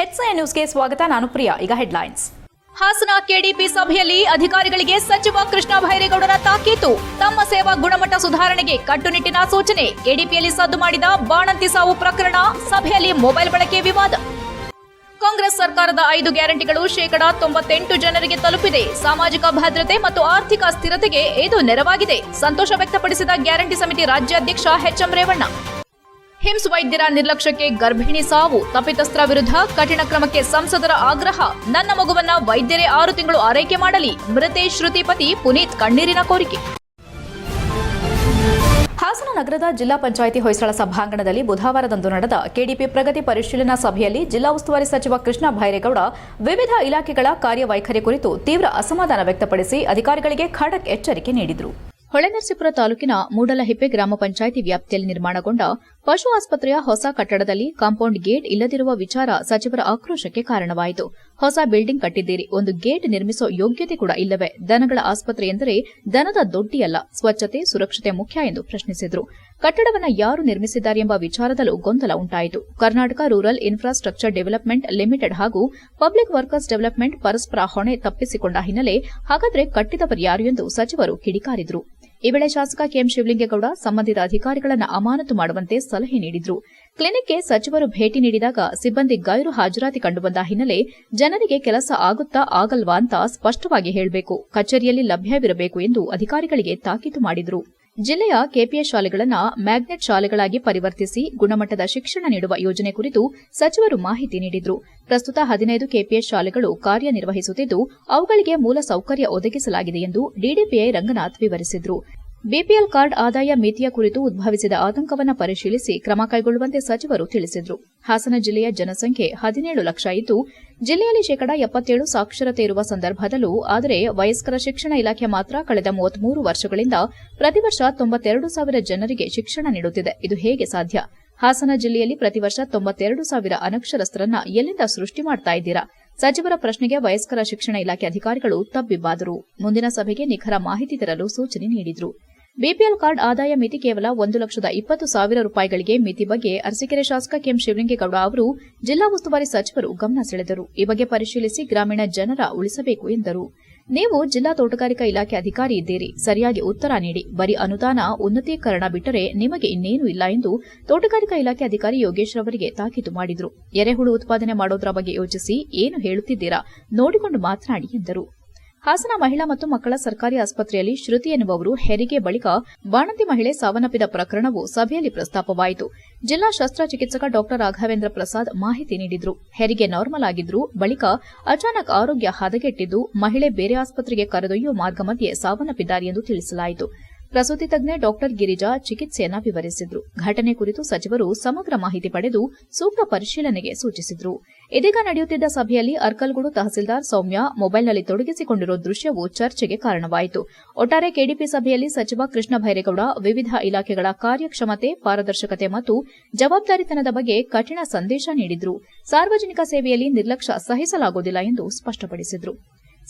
HCI ನ್ಯೂಸ್ಗೆ ಸ್ವಾಗತ. ನಾನು ಪ್ರಿಯಾ. ಈಗ ಹೆಡ್ಲೈನ್ಸ್. ಹಾಸನ ಕೆಡಿಪಿ ಸಭೆಯಲ್ಲಿ ಅಧಿಕಾರಿಗಳಿಗೆ ಸಚಿವ ಕೃಷ್ಣ ಭೈರೇಗೌಡರ ತಾಕೀತು. ತಮ್ಮ ಸೇವಾ ಗುಣಮಟ್ಟ ಸುಧಾರಣೆಗೆ ಕಟ್ಟುನಿಟ್ಟಿನ ಸೂಚನೆ. ಕೆಡಿಪಿಯಲ್ಲಿ ಸದ್ದು ಮಾಡಿದ ಬಾಣಂತಿ ಸಾವು ಪ್ರಕರಣ. ಸಭೆಯಲ್ಲಿ ಮೊಬೈಲ್ ಬಳಕೆ ವಿವಾದ. ಕಾಂಗ್ರೆಸ್ ಸರ್ಕಾರದ 5 ಗ್ಯಾರಂಟಿಗಳು 98% ಜನರಿಗೆ ತಲುಪಿದೆ. ಸಾಮಾಜಿಕ ಭದ್ರತೆ ಮತ್ತು ಆರ್ಥಿಕ ಸ್ಥಿರತೆಗೆ ಇದು ನೆರವಾಗಿದೆ. ಸಂತೋಷ ವ್ಯಕ್ತಪಡಿಸಿದ ಗ್ಯಾರಂಟಿ ಸಮಿತಿ ರಾಜ್ಯಾಧ್ಯಕ್ಷ HM ರೇವಣ್ಣ. ಹಿಮ್ಸ್ ವೈದ್ಯರ ನಿರ್ಲಕ್ಷ್ಯಕ್ಕೆ ಗರ್ಭಿಣಿ ಸಾವು. ತಪ್ಪಿತಸ್ಥರ ವಿರುದ್ಧ ಕಠಿಣ ಕ್ರಮಕ್ಕೆ ಸಂಸದರ ಆಗ್ರಹ. ನನ್ನ ಮಗುವನ್ನ ವೈದ್ಯರೇ 6 ತಿಂಗಳು ಆರೈಕೆ ಮಾಡಲಿ. ಮೃತೆ ಶ್ರುತಿ ಪತಿ ಪುನೀತ್ ಕಣ್ಣೀರಿನ ಕೋರಿಕೆ. ಹಾಸನ ನಗರದ ಜಿಲ್ಲಾ ಪಂಚಾಯಿತಿ ಹೊಯ್ಸಳ ಸಭಾಂಗಣದಲ್ಲಿ ಬುಧವಾರದಂದು ನಡೆದ ಕೆಡಿಪಿ ಪ್ರಗತಿ ಪರಿಶೀಲನಾ ಸಭೆಯಲ್ಲಿ ಜಿಲ್ಲಾ ಉಸ್ತುವಾರಿ ಸಚಿವ ಕೃಷ್ಣ ಭೈರೇಗೌಡ ವಿವಿಧ ಇಲಾಖೆಗಳ ಕಾರ್ಯವೈಖರಿ ಕುರಿತು ತೀವ್ರ ಅಸಮಾಧಾನ ವ್ಯಕ್ತಪಡಿಸಿ ಅಧಿಕಾರಿಗಳಿಗೆ ಖಡಕ್ ಎಚ್ಚರಿಕೆ ನೀಡಿದರು. ಹೊಳೆನರಸೀಪುರ ತಾಲೂಕಿನ ಮೂಡಲಹಿಪ್ಪೆ ಗ್ರಾಮ ಪಂಚಾಯಿತಿ ವ್ಯಾಪ್ತಿಯಲ್ಲಿ ನಿರ್ಮಾಣಗೊಂಡ ಪಶು ಆಸ್ಪತ್ರೆಯ ಹೊಸ ಕಟ್ಟಡದಲ್ಲಿ ಕಾಂಪೌಂಡ್ ಗೇಟ್ ಇಲ್ಲದಿರುವ ವಿಚಾರ ಸಚಿವರ ಆಕ್ರೋಶಕ್ಕೆ ಕಾರಣವಾಯಿತು. ಹೊಸ ಬಿಲ್ಡಿಂಗ್ ಕಟ್ಟಿದ್ದೀರಿ, ಒಂದು ಗೇಟ್ ನಿರ್ಮಿಸೋ ಯೋಗ್ಯತೆ ಕೂಡ ಇಲ್ಲವೇ? ದನಗಳ ಆಸ್ಪತ್ರೆ ಎಂದರೆ ದನದ ದೊಡ್ಡಿಯಲ್ಲ, ಸ್ವಚ್ಛತೆ ಸುರಕ್ಷತೆ ಮುಖ್ಯ ಎಂದು ಪ್ರಶ್ನಿಸಿದರು. ಕಟ್ಟಡವನ್ನು ಯಾರು ನಿರ್ಮಿಸಿದ್ದಾರೆ ಎಂಬ ವಿಚಾರದಲ್ಲೂ ಗೊಂದಲ ಉಂಟಾಯಿತು. Karnataka rural infrastructure development limited ಹಾಗೂ ಪಬ್ಲಿಕ್ ವರ್ಕರ್ಸ್ ಡೆವಲಪ್ಮೆಂಟ್ ಪರಸ್ಪರ ಹೊಣೆ ತಪ್ಪಿಸಿಕೊಂಡ ಹಿನ್ನೆಲೆ ಹಾಗಾದರೆ ಕಟ್ಟಿದವರು ಯಾರು ಎಂದು ಸಚಿವರು ಕಿಡಿಕಾರಿದರು. ಈ ವೇಳೆ ಶಾಸಕ ಕೆಎಂ ಶಿವಲಿಂಗೇಗೌಡ ಸಂಬಂಧಿತ ಅಧಿಕಾರಿಗಳನ್ನು ಅಮಾನತು ಮಾಡುವಂತೆ ಸಲಹೆ ನೀಡಿದರು. ಕ್ಲಿನಿಕ್ಗೆ ಸಚಿವರು ಭೇಟಿ ನೀಡಿದಾಗ ಸಿಬ್ಬಂದಿ ಗೈರು ಹಾಜರಾತಿ ಕಂಡುಬಂದ ಹಿನ್ನೆಲೆ ಜನರಿಗೆ ಕೆಲಸ ಆಗುತ್ತಾ ಆಗಲ್ವಾ ಅಂತ ಸ್ಪಷ್ಟವಾಗಿ ಹೇಳಬೇಕು, ಕಚೇರಿಯಲ್ಲಿ ಲಭ್ಯವಿರಬೇಕು ಎಂದು ಅಧಿಕಾರಿಗಳಿಗೆ ತಾಕೀತು ಮಾಡಿದರು. ಜಿಲ್ಲೆಯ ಕೆಪಿಎಸ್ ಶಾಲೆಗಳನ್ನು ಮ್ಯಾಗ್ನೆಟ್ ಶಾಲೆಗಳಾಗಿ ಪರಿವರ್ತಿಸಿ ಗುಣಮಟ್ಟದ ಶಿಕ್ಷಣ ನೀಡುವ ಯೋಜನೆ ಕುರಿತು ಸಚಿವರು ಮಾಹಿತಿ ನೀಡಿದರು. ಪ್ರಸ್ತುತ 15 ಕೆಪಿಎಸ್ ಶಾಲೆಗಳು ಕಾರ್ಯನಿರ್ವಹಿಸುತ್ತಿದ್ದು ಅವುಗಳಿಗೆ ಮೂಲ ಸೌಕರ್ಯ ಒದಗಿಸಲಾಗಿದೆ ಎಂದು ಡಿಡಿಪಿಐ ರಂಗನಾಥ್ ವಿವರಿಸಿದರು. ಬಿಪಿಎಲ್ ಕಾರ್ಡ್ ಆದಾಯ ಮಿತಿಯ ಕುರಿತು ಉದ್ಭವಿಸಿದ ಆತಂಕವನ್ನು ಪರಿಶೀಲಿಸಿ ಕ್ರಮ ಕೈಗೊಳ್ಳುವಂತೆ ಸಚಿವರು ತಿಳಿಸಿದರು. ಹಾಸನ ಜಿಲ್ಲೆಯ ಜನಸಂಖ್ಯೆ 17 ಲಕ್ಷ ಇದ್ದು ಜಿಲ್ಲೆಯಲ್ಲಿ 77% ಸಾಕ್ಷರತೆ ಇರುವ ಸಂದರ್ಭದಲ್ಲೂ ಆದರೆ ವಯಸ್ಕರ ಶಿಕ್ಷಣ ಇಲಾಖೆ ಮಾತ್ರ ಕಳೆದ 33 ವರ್ಷಗಳಿಂದ ಪ್ರತಿ ವರ್ಷ 92,000 ಜನರಿಗೆ ಶಿಕ್ಷಣ ನೀಡುತ್ತಿದೆ. ಇದು ಹೇಗೆ ಸಾಧ್ಯ? ಹಾಸನ ಜಿಲ್ಲೆಯಲ್ಲಿ ಪ್ರತಿ ವರ್ಷ 92,000 ಅನಕ್ಷರಸ್ಥರನ್ನ ಎಲ್ಲಿಂದ ಸೃಷ್ಟಿ ಮಾಡ್ತಾ ಇದ್ದೀರಾ? ಸಚಿವರ ಪ್ರಶ್ನೆಗೆ ವಯಸ್ಕರ ಶಿಕ್ಷಣ ಇಲಾಖೆ ಅಧಿಕಾರಿಗಳು ತಬ್ಬಿಬ್ಬಾದರು. ಮುಂದಿನ ಸಭೆಗೆ ನಿಖರ ಮಾಹಿತಿ ತರಲು ಸೂಚನೆ ನೀಡಿದರು. ಬಿಪಿಎಲ್ ಕಾರ್ಡ್ ಆದಾಯ ಮಿತಿ ಕೇವಲ 1,20,000 ರೂಪಾಯಿಗಳಿಗೆ ಮಿತಿ ಬಗ್ಗೆ ಅರಸೀಕೆರೆ ಶಾಸಕ ಕೆಎಂ ಶಿವಲಿಂಗೇಗೌಡ ಅವರು ಜಿಲ್ಲಾ ಉಸ್ತುವಾರಿ ಸಚಿವರು ಗಮನ ಸೆಳೆದರು. ಈ ಬಗ್ಗೆ ಪರಿಶೀಲಿಸಿ ಗ್ರಾಮೀಣ ಜನರ ಉಳಿಸಬೇಕು ಎಂದರು. ನೀವು ಜಿಲ್ಲಾ ತೋಟಗಾರಿಕಾ ಇಲಾಖೆ ಅಧಿಕಾರಿ ಇದ್ದೀರಿ, ಸರಿಯಾಗಿ ಉತ್ತರ ನೀಡಿ. ಬರೀ ಅನುದಾನ ಉನ್ನತೀಕರಣ ಬಿಟ್ಟರೆ ನಿಮಗೆ ಇನ್ನೇನೂ ಇಲ್ಲ ಎಂದು ತೋಟಗಾರಿಕಾ ಇಲಾಖೆ ಅಧಿಕಾರಿ ಯೋಗೇಶ್ ರವರಿಗೆ ತಾಕೀತು ಮಾಡಿದರು. ಎರೆಹುಳು ಉತ್ಪಾದನೆ ಮಾಡೋದ್ರ ಬಗ್ಗೆ ಯೋಚಿಸಿ, ಏನು ಹೇಳುತ್ತಿದ್ದೀರಾ ನೋಡಿಕೊಂಡು ಮಾತನಾಡಿ ಎಂದರು. ಹಾಸನ ಮಹಿಳಾ ಮತ್ತು ಮಕ್ಕಳ ಸರ್ಕಾರಿ ಆಸ್ಪತ್ರೆಯಲ್ಲಿ ಶ್ರುತಿ ಎನ್ನುವವರು ಹೆರಿಗೆ ಬಳಿಕ ಬಾಣಂತಿ ಮಹಿಳೆ ಸಾವನ್ನಪ್ಪಿದ ಪ್ರಕರಣವು ಸಭೆಯಲ್ಲಿ ಪ್ರಸ್ತಾಪವಾಯಿತು. ಜಿಲ್ಲಾ ಶಸ್ತ್ರಚಿಕಿತ್ಸಕ ಡಾ ರಾಘವೇಂದ್ರ ಪ್ರಸಾದ್ ಮಾಹಿತಿ ನೀಡಿದರು. ಹೆರಿಗೆ ನಾರ್ಮಲ್ ಆಗಿದ್ರು, ಬಳಿಕ ಅಚಾನಕ್ ಆರೋಗ್ಯ ಹದಗೆಟ್ಟಿದ್ದು ಮಹಿಳೆ ಬೇರೆ ಆಸ್ಪತ್ರೆಗೆ ಕರೆದೊಯ್ಯುವ ಮಾರ್ಗ ಮಧ್ಯೆ ಸಾವನ್ನಪ್ಪಿದ್ದಾರೆ ಎಂದು ತಿಳಿಸಲಾಯಿತು. ಪ್ರಸೂತಿ ತಜ್ಞೆ ಡಾ ಗಿರಿಜಾ ಚಿಕಿತ್ಸೆಯನ್ನು ವಿವರಿಸಿದರು. ಘಟನೆ ಕುರಿತು ಸಚಿವರು ಸಮಗ್ರ ಮಾಹಿತಿ ಪಡೆದು ಸೂಕ್ತ ಪರಿಶೀಲನೆಗೆ ಸೂಚಿಸಿದರು. ಇದೀಗ ನಡೆಯುತ್ತಿದ್ದ ಸಭೆಯಲ್ಲಿ ಅರ್ಕಲ್ಗೂಡು ತಹಸೀಲ್ದಾರ್ ಸೌಮ್ಯ ಮೊಬೈಲ್ನಲ್ಲಿ ತೊಡಗಿಸಿಕೊಂಡಿರುವ ದೃಶ್ಯವು ಚರ್ಚೆಗೆ ಕಾರಣವಾಯಿತು. ಒಟ್ಟಾರೆ ಕೆಡಿಪಿ ಸಭೆಯಲ್ಲಿ ಸಚಿವ ಕೃಷ್ಣ ಭೈರೇಗೌಡ ವಿವಿಧ ಇಲಾಖೆಗಳ ಕಾರ್ಯಕ್ಷಮತೆ, ಪಾರದರ್ಶಕತೆ ಮತ್ತು ಜವಾಬ್ದಾರಿತನದ ಬಗ್ಗೆ ಕಠಿಣ ಸಂದೇಶ ನೀಡಿದರು. ಸಾರ್ವಜನಿಕ ಸೇವೆಯಲ್ಲಿ ನಿರ್ಲಕ್ಷ್ಯ ಸಹಿಸಲಾಗುವುದಿಲ್ಲ ಎಂದು ಸ್ಪಷ್ಟಪಡಿಸಿದರು.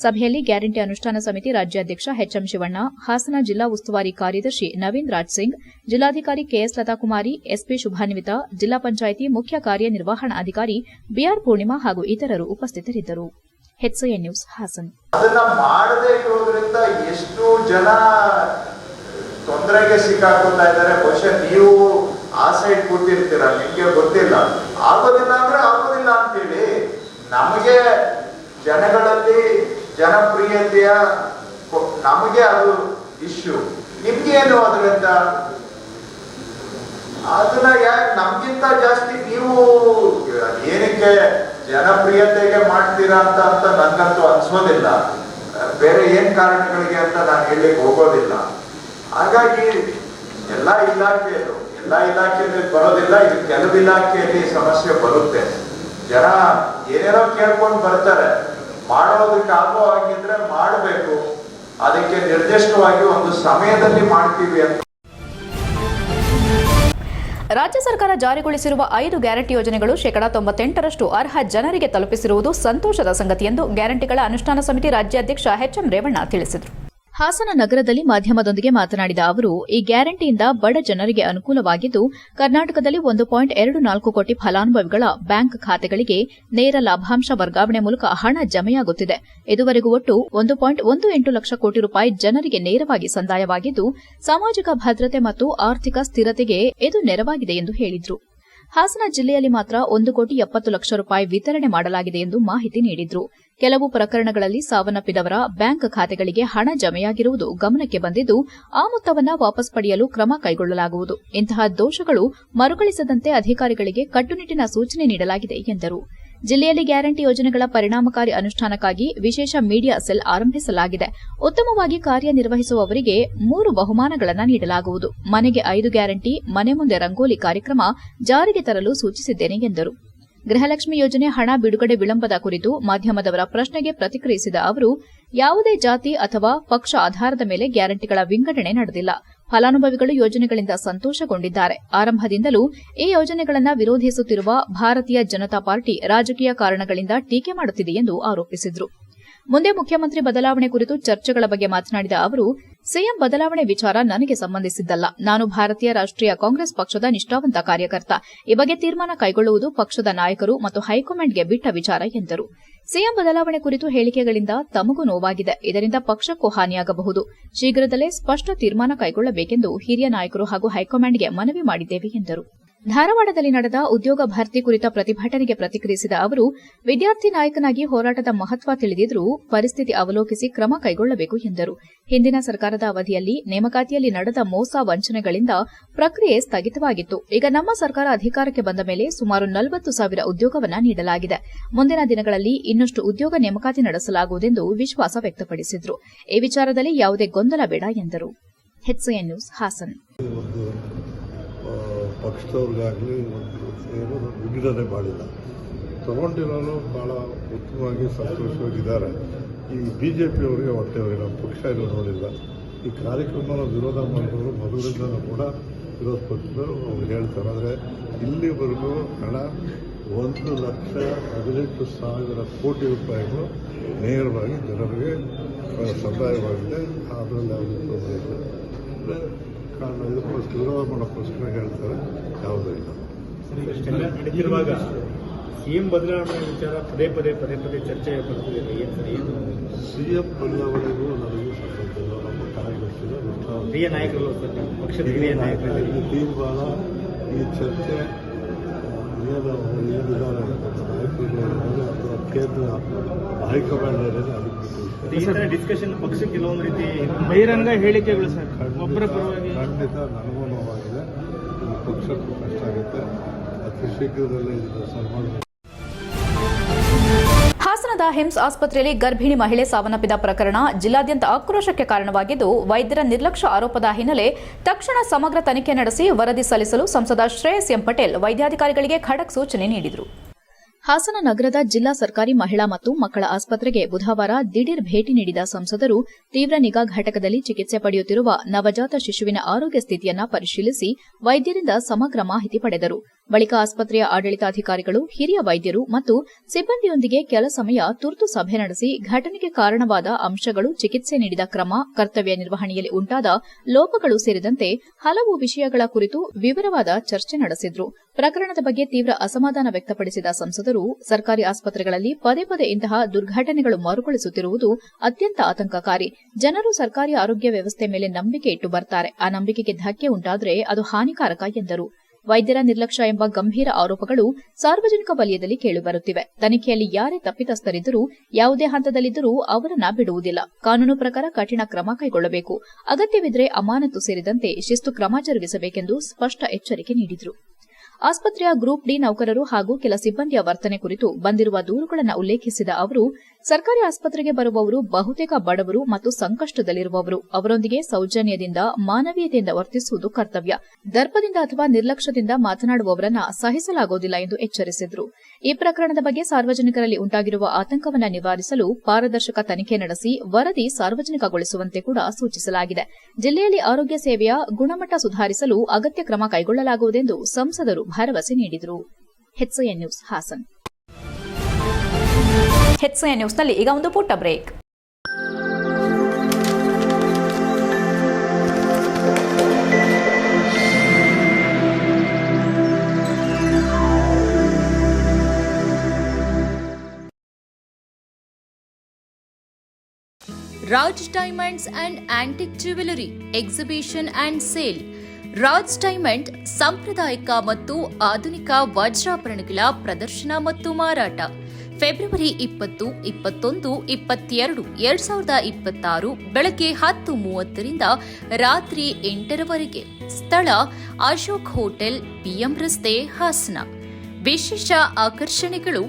ಸಭೆಯಲ್ಲಿ ಗ್ಯಾರಂಟಿ ಅನುಷ್ಠಾನ ಸಮಿತಿ ರಾಜ್ಯಾಧ್ಯಕ್ಷ HM ಶಿವಣ್ಣ, ಹಾಸನ ಜಿಲ್ಲಾ ಉಸ್ತುವಾರಿ ಕಾರ್ಯದರ್ಶಿ ನವೀನ್ ರಾಜ್ ಸಿಂಗ್, ಜಿಲ್ಲಾಧಿಕಾರಿ ಕೆಎಸ್ ಲತಾಕುಮಾರಿ, ಎಸ್ಪಿ ಶುಭಾನ್ವಿತಾ, ಜಿಲ್ಲಾ ಪಂಚಾಯಿತಿ ಮುಖ್ಯ ಕಾರ್ಯನಿರ್ವಹಣಾಧಿಕಾರಿ ಬಿಆರ್ ಪೂರ್ಣಿಮಾ ಹಾಗೂ ಇತರರು ಉಪಸ್ಥಿತರಿದ್ದರು. HCI news Hassan. ಅದನ್ನ ಮಾಡದೇ ಇರೋದ್ರಿಂದ ಎಷ್ಟು ಜನ ತೊಂದರೆಗೆ ಸಿಕ್ಕಾಕೊಳ್ತಾ ಇದ್ದಾರೆ. ಬಹುಶಃ ನೀವು ಆ ಸೈಡ್ ಕೂತಿರ್ತೀರ, ನಿಮ್ಗೆ ಗೊತ್ತಿಲ್ಲ. ಆಗೋದಿಲ್ಲ ಅಂದ್ರೆ ಆಗೋದಿಲ್ಲ ಅಂತೇಳಿ ನಮಗೆ ಜನಗಳಲ್ಲಿ ಜನಪ್ರಿಯತೆಯ ನಮಗೆ ಅದು ಇಶ್ಯೂ. ನಿಮ್ಗೇನು ಅದರಿಂದ? ಅದನ್ನ ಯಾಕೆ ನಮ್ಗಿಂತ ಜಾಸ್ತಿ ನೀವು ಏನಕ್ಕೆ ಜನಪ್ರಿಯತೆಗೆ ಮಾಡ್ತೀರಾ ಅಂತ ನನ್ಗಂತೂ ಅನ್ಸೋದಿಲ್ಲ. ಬೇರೆ ಏನ್ ಕಾರಣಗಳಿಗೆ ಅಂತ ನಾನು ಹೇಳಲಿಕ್ಕೆ ಹೋಗೋದಿಲ್ಲ. ಹಾಗಾಗಿ ಎಲ್ಲಾ ಇಲಾಖೆಯಲ್ಲಿ ಬರೋದಿಲ್ಲ. ಇದು ಕೆಲವು ಇಲಾಖೆಯಲ್ಲಿ ಸಮಸ್ಯೆ ಬರುತ್ತೆ. ಜನ ಏನೇನೋ ಕೇಳ್ಕೊಂಡು ಬರ್ತಾರೆ. ಮಾಡೋದಕ್ಕೆ ಆಗೋ ಹಾಗಿದ್ರೆ ಮಾಡಬೇಕು. ಅದಕ್ಕೆ ನಿರ್ದಿಷ್ಟವಾಗಿ ಒಂದು ಸಮಯದಲ್ಲಿ ಮಾಡ್ತೀವಿ ಅಂತ. ರಾಜ್ಯ ಸರ್ಕಾರ ಜಾರಿಗೊಳಿಸಿರುವ 5 ಗ್ಯಾರಂಟಿ ಯೋಜನೆಗಳು 98% ಅರ್ಹ ಜನರಿಗೆ ತಲುಪಿಸಿರುವುದು ಸಂತೋಷದ ಸಂಗತಿ ಎಂದು ಗ್ಯಾರಂಟಿಗಳ ಅನುಷ್ಠಾನ ಸಮಿತಿ ರಾಜ್ಯಾಧ್ಯಕ್ಷ HM ರೇವಣ್ಣ ತಿಳಿಸಿದರು. ಹಾಸನ ನಗರದಲ್ಲಿ ಮಾಧ್ಯಮದೊಂದಿಗೆ ಮಾತನಾಡಿದ ಅವರು, ಈ ಗ್ಯಾರಂಟಿಯಿಂದ ಬಡ ಜನರಿಗೆ ಅನುಕೂಲವಾಗಿದ್ದು, ಕರ್ನಾಟಕದಲ್ಲಿ 1.24 ಕೋಟಿ ಫಲಾನುಭವಿಗಳ ಬ್ಯಾಂಕ್ ಖಾತೆಗಳಿಗೆ ನೇರ ಲಾಭಾಂಶ ವರ್ಗಾವಣೆ ಮೂಲಕ ಹಣ ಜಮೆಯಾಗುತ್ತಿದೆ. ಇದುವರೆಗೂ ಒಟ್ಟು 1.18 ಲಕ್ಷ ಕೋಟಿ ರೂಪಾಯಿ ಜನರಿಗೆ ನೇರವಾಗಿ ಸಂದಾಯವಾಗಿದ್ದು, ಸಾಮಾಜಿಕ ಭದ್ರತೆ ಮತ್ತು ಆರ್ಥಿಕ ಸ್ಥಿರತೆಗೆ ಇದು ನೆರವಾಗಿದೆ ಎಂದು ಹೇಳಿದರು. ಹಾಸನ ಜಿಲ್ಲೆಯಲ್ಲಿ ಮಾತ್ರ 1,70 ಲಕ್ಷ ರೂಪಾಯಿ ವಿತರಣೆ ಮಾಡಲಾಗಿದೆ ಎಂದು ಮಾಹಿತಿ ನೀಡಿದ್ರು. ಕೆಲವು ಪ್ರಕರಣಗಳಲ್ಲಿ ಸಾವನ್ನಪ್ಪಿದವರ ಬ್ಯಾಂಕ್ ಖಾತೆಗಳಿಗೆ ಹಣ ಜಮೆಯಾಗಿರುವುದು ಗಮನಕ್ಕೆ ಬಂದಿದ್ದು, ಆ ಮೊತ್ತವನ್ನು ವಾಪಸ್ ಪಡೆಯಲು ಕ್ರಮ ಕೈಗೊಳ್ಳಲಾಗುವುದು. ಇಂತಹ ದೋಷಗಳು ಮರುಕಳಿಸದಂತೆ ಅಧಿಕಾರಿಗಳಿಗೆ ಕಟ್ಟುನಿಟ್ಟಿನ ಸೂಚನೆ ನೀಡಲಾಗಿದೆ ಎಂದರು. ಜಿಲ್ಲೆಯಲ್ಲಿ ಗ್ಯಾರಂಟಿ ಯೋಜನೆಗಳ ಪರಿಣಾಮಕಾರಿ ಅನುಷ್ಠಾನಕ್ಕಾಗಿ ವಿಶೇಷ ಮೀಡಿಯಾ ಸೆಲ್ ಆರಂಭಿಸಲಾಗಿದೆ. ಉತ್ತಮವಾಗಿ ಕಾರ್ಯನಿರ್ವಹಿಸುವವರಿಗೆ 3 ಬಹುಮಾನಗಳನ್ನು ನೀಡಲಾಗುವುದು. ಮನೆಗೆ 5 ಗ್ಯಾರಂಟಿ, ಮನೆ ಮುಂದೆ ರಂಗೋಲಿ ಕಾರ್ಯಕ್ರಮ ಜಾರಿಗೆ ತರಲು ಸೂಚಿಸಿದ್ದೇನೆ ಎಂದರು. ಗೃಹಲಕ್ಷ್ಮಿ ಯೋಜನೆ ಹಣ ಬಿಡುಗಡೆ ವಿಳಂಬದ ಕುರಿತು ಮಾಧ್ಯಮದವರ ಪ್ರಶ್ನೆಗೆ ಪ್ರತಿಕ್ರಿಯಿಸಿದ ಅವರು, ಯಾವುದೇ ಜಾತಿ ಅಥವಾ ಪಕ್ಷ ಆಧಾರದ ಮೇಲೆ ಗ್ಯಾರಂಟಿಗಳ ವಿಂಗಡಣೆ ನಡೆದಿಲ್ಲ. ಫಲಾನುಭವಿಗಳು ಯೋಜನೆಗಳಿಂದ ಸಂತೋಷಗೊಂಡಿದ್ದಾರೆ. ಆರಂಭದಿಂದಲೂ ಈ ಯೋಜನೆಗಳನ್ನು ವಿರೋಧಿಸುತ್ತಿರುವ ಭಾರತೀಯ ಜನತಾ ಪಾರ್ಟಿ ರಾಜಕೀಯ ಕಾರಣಗಳಿಂದ ಟೀಕೆ ಮಾಡುತ್ತಿದೆ ಎಂದು ಆರೋಪಿಸಿದರು. ಮುಂದೆ ಮುಖ್ಯಮಂತ್ರಿ ಬದಲಾವಣೆ ಕುರಿತು ಚರ್ಚೆಗಳ ಬಗ್ಗೆ ಮಾತನಾಡಿದ ಅವರು, ಸಿಎಂ ಬದಲಾವಣೆ ವಿಚಾರ ನನಗೆ ಸಂಬಂಧಿಸಿದ್ದಲ್ಲ. ನಾನು ಭಾರತೀಯ ರಾಷ್ಟ್ರೀಯ ಕಾಂಗ್ರೆಸ್ ಪಕ್ಷದ ನಿಷ್ಠಾವಂತ ಕಾರ್ಯಕರ್ತ. ಈ ಬಗ್ಗೆ ತೀರ್ಮಾನ ಕೈಗೊಳ್ಳುವುದು ಪಕ್ಷದ ನಾಯಕರು ಮತ್ತು ಹೈಕಮಾಂಡ್ಗೆ ಬಿಟ್ಟ ವಿಚಾರ ಎಂದರು. ಸಿಎಂ ಬದಲಾವಣೆ ಕುರಿತು ಹೇಳಿಕೆಗಳಿಂದ ತಮಗೂ ನೋವಾಗಿದೆ. ಇದರಿಂದ ಪಕ್ಷಕ್ಕೂ ಹಾನಿಯಾಗಬಹುದು. ಶೀಘ್ರದಲ್ಲೇ ಸ್ಪಷ್ಟ ತೀರ್ಮಾನ ಕೈಗೊಳ್ಳಬೇಕೆಂದು ಹಿರಿಯ ನಾಯಕರು ಹಾಗೂ ಹೈಕಮಾಂಡ್ಗೆ ಮನವಿ ಮಾಡಿದ್ದೇವೆ ಎಂದರು. ಧಾರವಾಡದಲ್ಲಿ ನಡೆದ ಉದ್ಯೋಗ ಭರ್ತಿ ಕುರಿತ ಪ್ರತಿಭಟನೆಗೆ ಪ್ರತಿಕ್ರಿಯಿಸಿದ ಅವರು, ವಿದ್ಯಾರ್ಥಿ ನಾಯಕನಾಗಿ ಹೋರಾಟದ ಮಹತ್ವ ತಿಳಿದಿದ್ದರೂ ಪರಿಸ್ಥಿತಿ ಅವಲೋಕಿಸಿ ಕ್ರಮ ಕೈಗೊಳ್ಳಬೇಕು ಎಂದರು. ಹಿಂದಿನ ಸರ್ಕಾರದ ಅವಧಿಯಲ್ಲಿ ನೇಮಕಾತಿಯಲ್ಲಿ ನಡೆದ ಮೋಸ ವಂಚನೆಗಳಿಂದ ಪ್ರಕ್ರಿಯೆ ಸ್ಥಗಿತವಾಗಿತ್ತು. ಈಗ ನಮ್ಮ ಸರ್ಕಾರ ಅಧಿಕಾರಕ್ಕೆ ಬಂದ ಮೇಲೆ ಸುಮಾರು 40,000 ಉದ್ಯೋಗವನ್ನು ನೀಡಲಾಗಿದೆ. ಮುಂದಿನ ದಿನಗಳಲ್ಲಿ ಇನ್ನಷ್ಟು ಉದ್ಯೋಗ ನೇಮಕಾತಿ ನಡೆಸಲಾಗುವುದೆಂದು ವಿಶ್ವಾಸ ವ್ಯಕ್ತಪಡಿಸಿದರು. ಈ ವಿಚಾರದಲ್ಲಿ ಯಾವುದೇ ಗೊಂದಲ ಬೇಡ ಎಂದರು. HCN news, Haasan. ಪಕ್ಷದವ್ರಿಗಾಗಲಿ ಒಂದು ಏನು ವಿಂಗಡಣೆ ಮಾಡಿಲ್ಲ. ತಗೊಂಡಿರೋನು ಭಾಳ ಉತ್ತಮವಾಗಿ ಸಂತೋಷವಾಗಿದ್ದಾರೆ. ಈ BJPಯವರಿಗೆ ಹೊಟ್ಟೆಯವರಿಗೆ ನಮ್ಮ ಪಕ್ಷ ಏನೂ ನೋಡಿಲ್ಲ. ಈ ಕಾರ್ಯಕ್ರಮನ ವಿರೋಧ ಮಾಡಿದವರು ಮೊದಲಿಂದಲೂ ಕೂಡ ವಿರೋಧ ಪಕ್ಷದವರು ಅವ್ರು ಹೇಳ್ತಾರೆ. ಆದರೆ ಇಲ್ಲಿವರೆಗೂ ಹಣ 1,18,000 ಕೋಟಿ ರೂಪಾಯಿಗಳು ನೇರವಾಗಿ ಜನರಿಗೆ ಸಂದಾಯವಾಗಿದೆ. ಅದರಲ್ಲಿ ಯಾವುದೇ ತೊಂದರೆ ಇಲ್ಲ. ಅಂದರೆ ಕಾರಣ ಇದಕ್ಕೋಸ್ಕರ ವಿರೋಧ ಮಾಡೋಕ್ಕೋಸ್ಕರ ಹೇಳ್ತಾರೆ, ಯಾವುದೂ ಇಲ್ಲ. ನಡೀತಿರುವಾಗ ಸಿಎಂ ಬದಲಾವಣೆ ವಿಚಾರ ಪದೇ ಪದೇ ಚರ್ಚೆ ಬರ್ತಿದೆ. ಸಿಎಂ ಬದಲಾವಣೆಗೂ ನನಗೂ ಸಂಬಂಧ ಇಲ್ಲ. ನಮ್ಮ ಕಾರ್ಯಕರ್ತರು ಹಿರಿಯ ನಾಯಕರು, ಪಕ್ಷದ ಹಿರಿಯ ನಾಯಕರು ಈ ತೀರ್ಮಾನ, ಈ ಚರ್ಚೆ ಏನಿದ್ದಾರೆ ನಾಯಕರುಗಳಿದ್ದಾರೆ ಅಥವಾ ಕೇಂದ್ರ ಹೈಕಮಾಂಡ್ ಏನಿದೆ ಅದಕ್ಕೆ ಡಿಸ್ಕಷನ್ ಪಕ್ಷಕ್ಕೆ ಕೆಲವೊಂದು ರೀತಿ ಬಹಿರಂಗ ಹೇಳಿಕೆಗಳು ಸರ್ ಒಬ್ಬರ ಪರವಾಗಿ ಖಂಡಿತ ನನಗೂ ನೋವಾಗಿದೆ. ಈ ಪಕ್ಷಕ್ಕೂ ಕಷ್ಟ ಆಗುತ್ತೆ. ಅತಿ ಶೀಘ್ರದಲ್ಲೇ ಇದನ್ನು ಸನ್ಮಾನ. ಹಾಸನದ ಹಿಮ್ಸ್ ಆಸ್ಪತ್ರೆಯಲ್ಲಿ ಗರ್ಭಿಣಿ ಮಹಿಳೆ ಸಾವನ್ನಪ್ಪಿದ ಪ್ರಕರಣ ಜಿಲ್ಲಾದ್ಯಂತ ಆಕ್ರೋಶಕ್ಕೆ ಕಾರಣವಾಗಿದ್ದು, ವೈದ್ಯರ ನಿರ್ಲಕ್ಷ್ಯ ಆರೋಪದ ಹಿನ್ನೆಲೆ ತಕ್ಷಣ ಸಮಗ್ರ ತನಿಖೆ ನಡೆಸಿ ವರದಿ ಸಲ್ಲಿಸಲು ಸಂಸದ ಶ್ರೇಯಸ್ ಎಂ ಪಟೇಲ್ ವೈದ್ಯಾಧಿಕಾರಿಗಳಿಗೆ ಖಡಕ್ ಸೂಚನೆ ನೀಡಿದರು. ಹಾಸನ ನಗರದ ಜಿಲ್ಲಾ ಸರ್ಕಾರಿ ಮಹಿಳಾ ಮತ್ತು ಮಕ್ಕಳ ಆಸ್ಪತ್ರೆಗೆ ಬುಧವಾರ ದಿಢೀರ್ ಭೇಟಿ ನೀಡಿದ ಸಂಸದರು ತೀವ್ರ ನಿಗಾ ಘಟಕದಲ್ಲಿ ಚಿಕಿತ್ಸೆ ಪಡೆಯುತ್ತಿರುವ ನವಜಾತ ಶಿಶುವಿನ ಆರೋಗ್ಯ ಸ್ಥಿತಿಯನ್ನು ಪರಿಶೀಲಿಸಿ ವೈದ್ಯರಿಂದ ಸಮಗ್ರ ಮಾಹಿತಿ ಪಡೆದರು. ಬಳಿಕ ಆಸ್ಪತ್ರೆಯ ಆಡಳಿತಾಧಿಕಾರಿಗಳು, ಹಿರಿಯ ವೈದ್ಯರು ಮತ್ತು ಸಿಬ್ಬಂದಿಯೊಂದಿಗೆ ಕೆಲ ಸಮಯ ತುರ್ತು ಸಭೆ ನಡೆಸಿ ಘಟನೆಗೆ ಕಾರಣವಾದ ಅಂಶಗಳು, ಚಿಕಿತ್ಸೆ ನೀಡಿದ ಕ್ರಮ, ಕರ್ತವ್ಯ ನಿರ್ವಹಣೆಯಲ್ಲಿ ಉಂಟಾದ ಲೋಪಗಳು ಸೇರಿದಂತೆ ಹಲವು ವಿಷಯಗಳ ಕುರಿತು ವಿವರವಾದ ಚರ್ಚೆ ನಡೆಸಿದ್ರು. ಪ್ರಕರಣದ ಬಗ್ಗೆ ತೀವ್ರ ಅಸಮಾಧಾನ ವ್ಯಕ್ತಪಡಿಸಿದ ಸಂಸದರು, ಸರ್ಕಾರಿ ಆಸ್ಪತ್ರೆಗಳಲ್ಲಿ ಪದೇ ಪದೇ ಇಂತಹ ದುರ್ಘಟನೆಗಳು ಮರುಕಳಿಸುತ್ತಿರುವುದು ಅತ್ಯಂತ ಆತಂಕಕಾರಿ. ಜನರು ಸರ್ಕಾರಿ ಆರೋಗ್ಯ ವ್ಯವಸ್ಥೆ ಮೇಲೆ ನಂಬಿಕೆ ಇಟ್ಟು ಬರ್ತಾರೆ. ಆ ನಂಬಿಕೆಗೆ ಧಕ್ಕೆ ಉಂಟಾದರೆ ಅದು ಹಾನಿಕಾರಕ ಎಂದರು. ವೈದ್ಯರ ನಿರ್ಲಕ್ಷ್ಯ ಎಂಬ ಗಂಭೀರ ಆರೋಪಗಳು ಸಾರ್ವಜನಿಕ ವಲಯದಲ್ಲಿ ಕೇಳಿಬರುತ್ತಿವೆ. ತನಿಖೆಯಲ್ಲಿ ಯಾರೇ ತಪ್ಪಿತಸ್ಥರಿದ್ದರೂ, ಯಾವುದೇ ಹಂತದಲ್ಲಿದ್ದರೂ ಅವರನ್ನ ಬಿಡುವುದಿಲ್ಲ. ಕಾನೂನು ಪ್ರಕಾರ ಕಠಿಣ ಕ್ರಮ ಕೈಗೊಳ್ಳಬೇಕು. ಅಗತ್ಯವಿದ್ದರೆ ಅಮಾನತು ಸೇರಿದಂತೆ ಶಿಸ್ತು ಕ್ರಮ ಜರುಗಿಸಬೇಕೆಂದು ಸ್ಪಷ್ಟ ಎಚ್ಚರಿಕೆ ನೀಡಿದರು. ಆಸ್ಪತ್ರೆಯ ಗ್ರೂಪ್ ಡಿ ನೌಕರರು ಹಾಗೂ ಕೆಲ ಸಿಬ್ಬಂದಿಯ ವರ್ತನೆ ಕುರಿತು ಬಂದಿರುವ ದೂರುಗಳನ್ನು ಉಲ್ಲೇಖಿಸಿದ ಅವರು, ಸರ್ಕಾರಿ ಆಸ್ಪತ್ರೆಗೆ ಬರುವವರು ಬಹುತೇಕ ಬಡವರು ಮತ್ತು ಸಂಕಷ್ಟದಲ್ಲಿರುವವರು. ಅವರೊಂದಿಗೆ ಸೌಜನ್ಯದಿಂದ, ಮಾನವೀಯತೆಯಿಂದ ವರ್ತಿಸುವುದು ಕರ್ತವ್ಯ. ದರ್ಪದಿಂದ ಅಥವಾ ನಿರ್ಲಕ್ಷ್ಯದಿಂದ ಮಾತನಾಡುವವರನ್ನ ಸಹಿಸಲಾಗುವುದಿಲ್ಲ ಎಂದು ಎಚ್ಚರಿಸಿದರು. ಈ ಪ್ರಕರಣದ ಬಗ್ಗೆ ಸಾರ್ವಜನಿಕರಲ್ಲಿ ಉಂಟಾಗಿರುವ ಆತಂಕವನ್ನು ನಿವಾರಿಸಲು ಪಾರದರ್ಶಕ ತನಿಖೆ ನಡೆಸಿ ವರದಿ ಸಾರ್ವಜನಿಕಗೊಳಿಸುವಂತೆ ಕೂಡ ಸೂಚಿಸಲಾಗಿದೆ. ಜಿಲ್ಲೆಯಲ್ಲಿ ಆರೋಗ್ಯ ಸೇವೆಯ ಗುಣಮಟ್ಟ ಸುಧಾರಿಸಲು ಅಗತ್ಯ ಕ್ರಮ ಕೈಗೊಳ್ಳಲಾಗುವುದೆಂದು ಸಂಸದರು ಭರವಸೆ ನೀಡಿದರು. HCN news, Hassan. HCN ನ್ಯೂಸ್ನಲ್ಲಿ ಈಗ ಒಂದು ಪುಟ್ಟ break. Raj diamonds and antique jewellery exhibition and sale. Raj diamond ಸಾಂಪ್ರದಾಯಿಕ ಮತ್ತು ಆಧುನಿಕ ವಜ್ರಾಭರಣಗಳ ಪ್ರದರ್ಶನ ಮತ್ತು ಮಾರಾಟ. ಫೆಬ್ರವರಿ 20, 21, 22, 2026 ಬೆಳಗ್ಗೆ 10:30ರಿಂದ ರಾತ್ರಿ 8ರವರೆಗೆ. ಸ್ಥಳ ಅಶೋಕ್ ಹೋಟೆಲ್, ಬಿಎಂ ರಸ್ತೆ, ಹಾಸನ. ವಿಶೇಷ ಆಕರ್ಷಣೆಗಳು: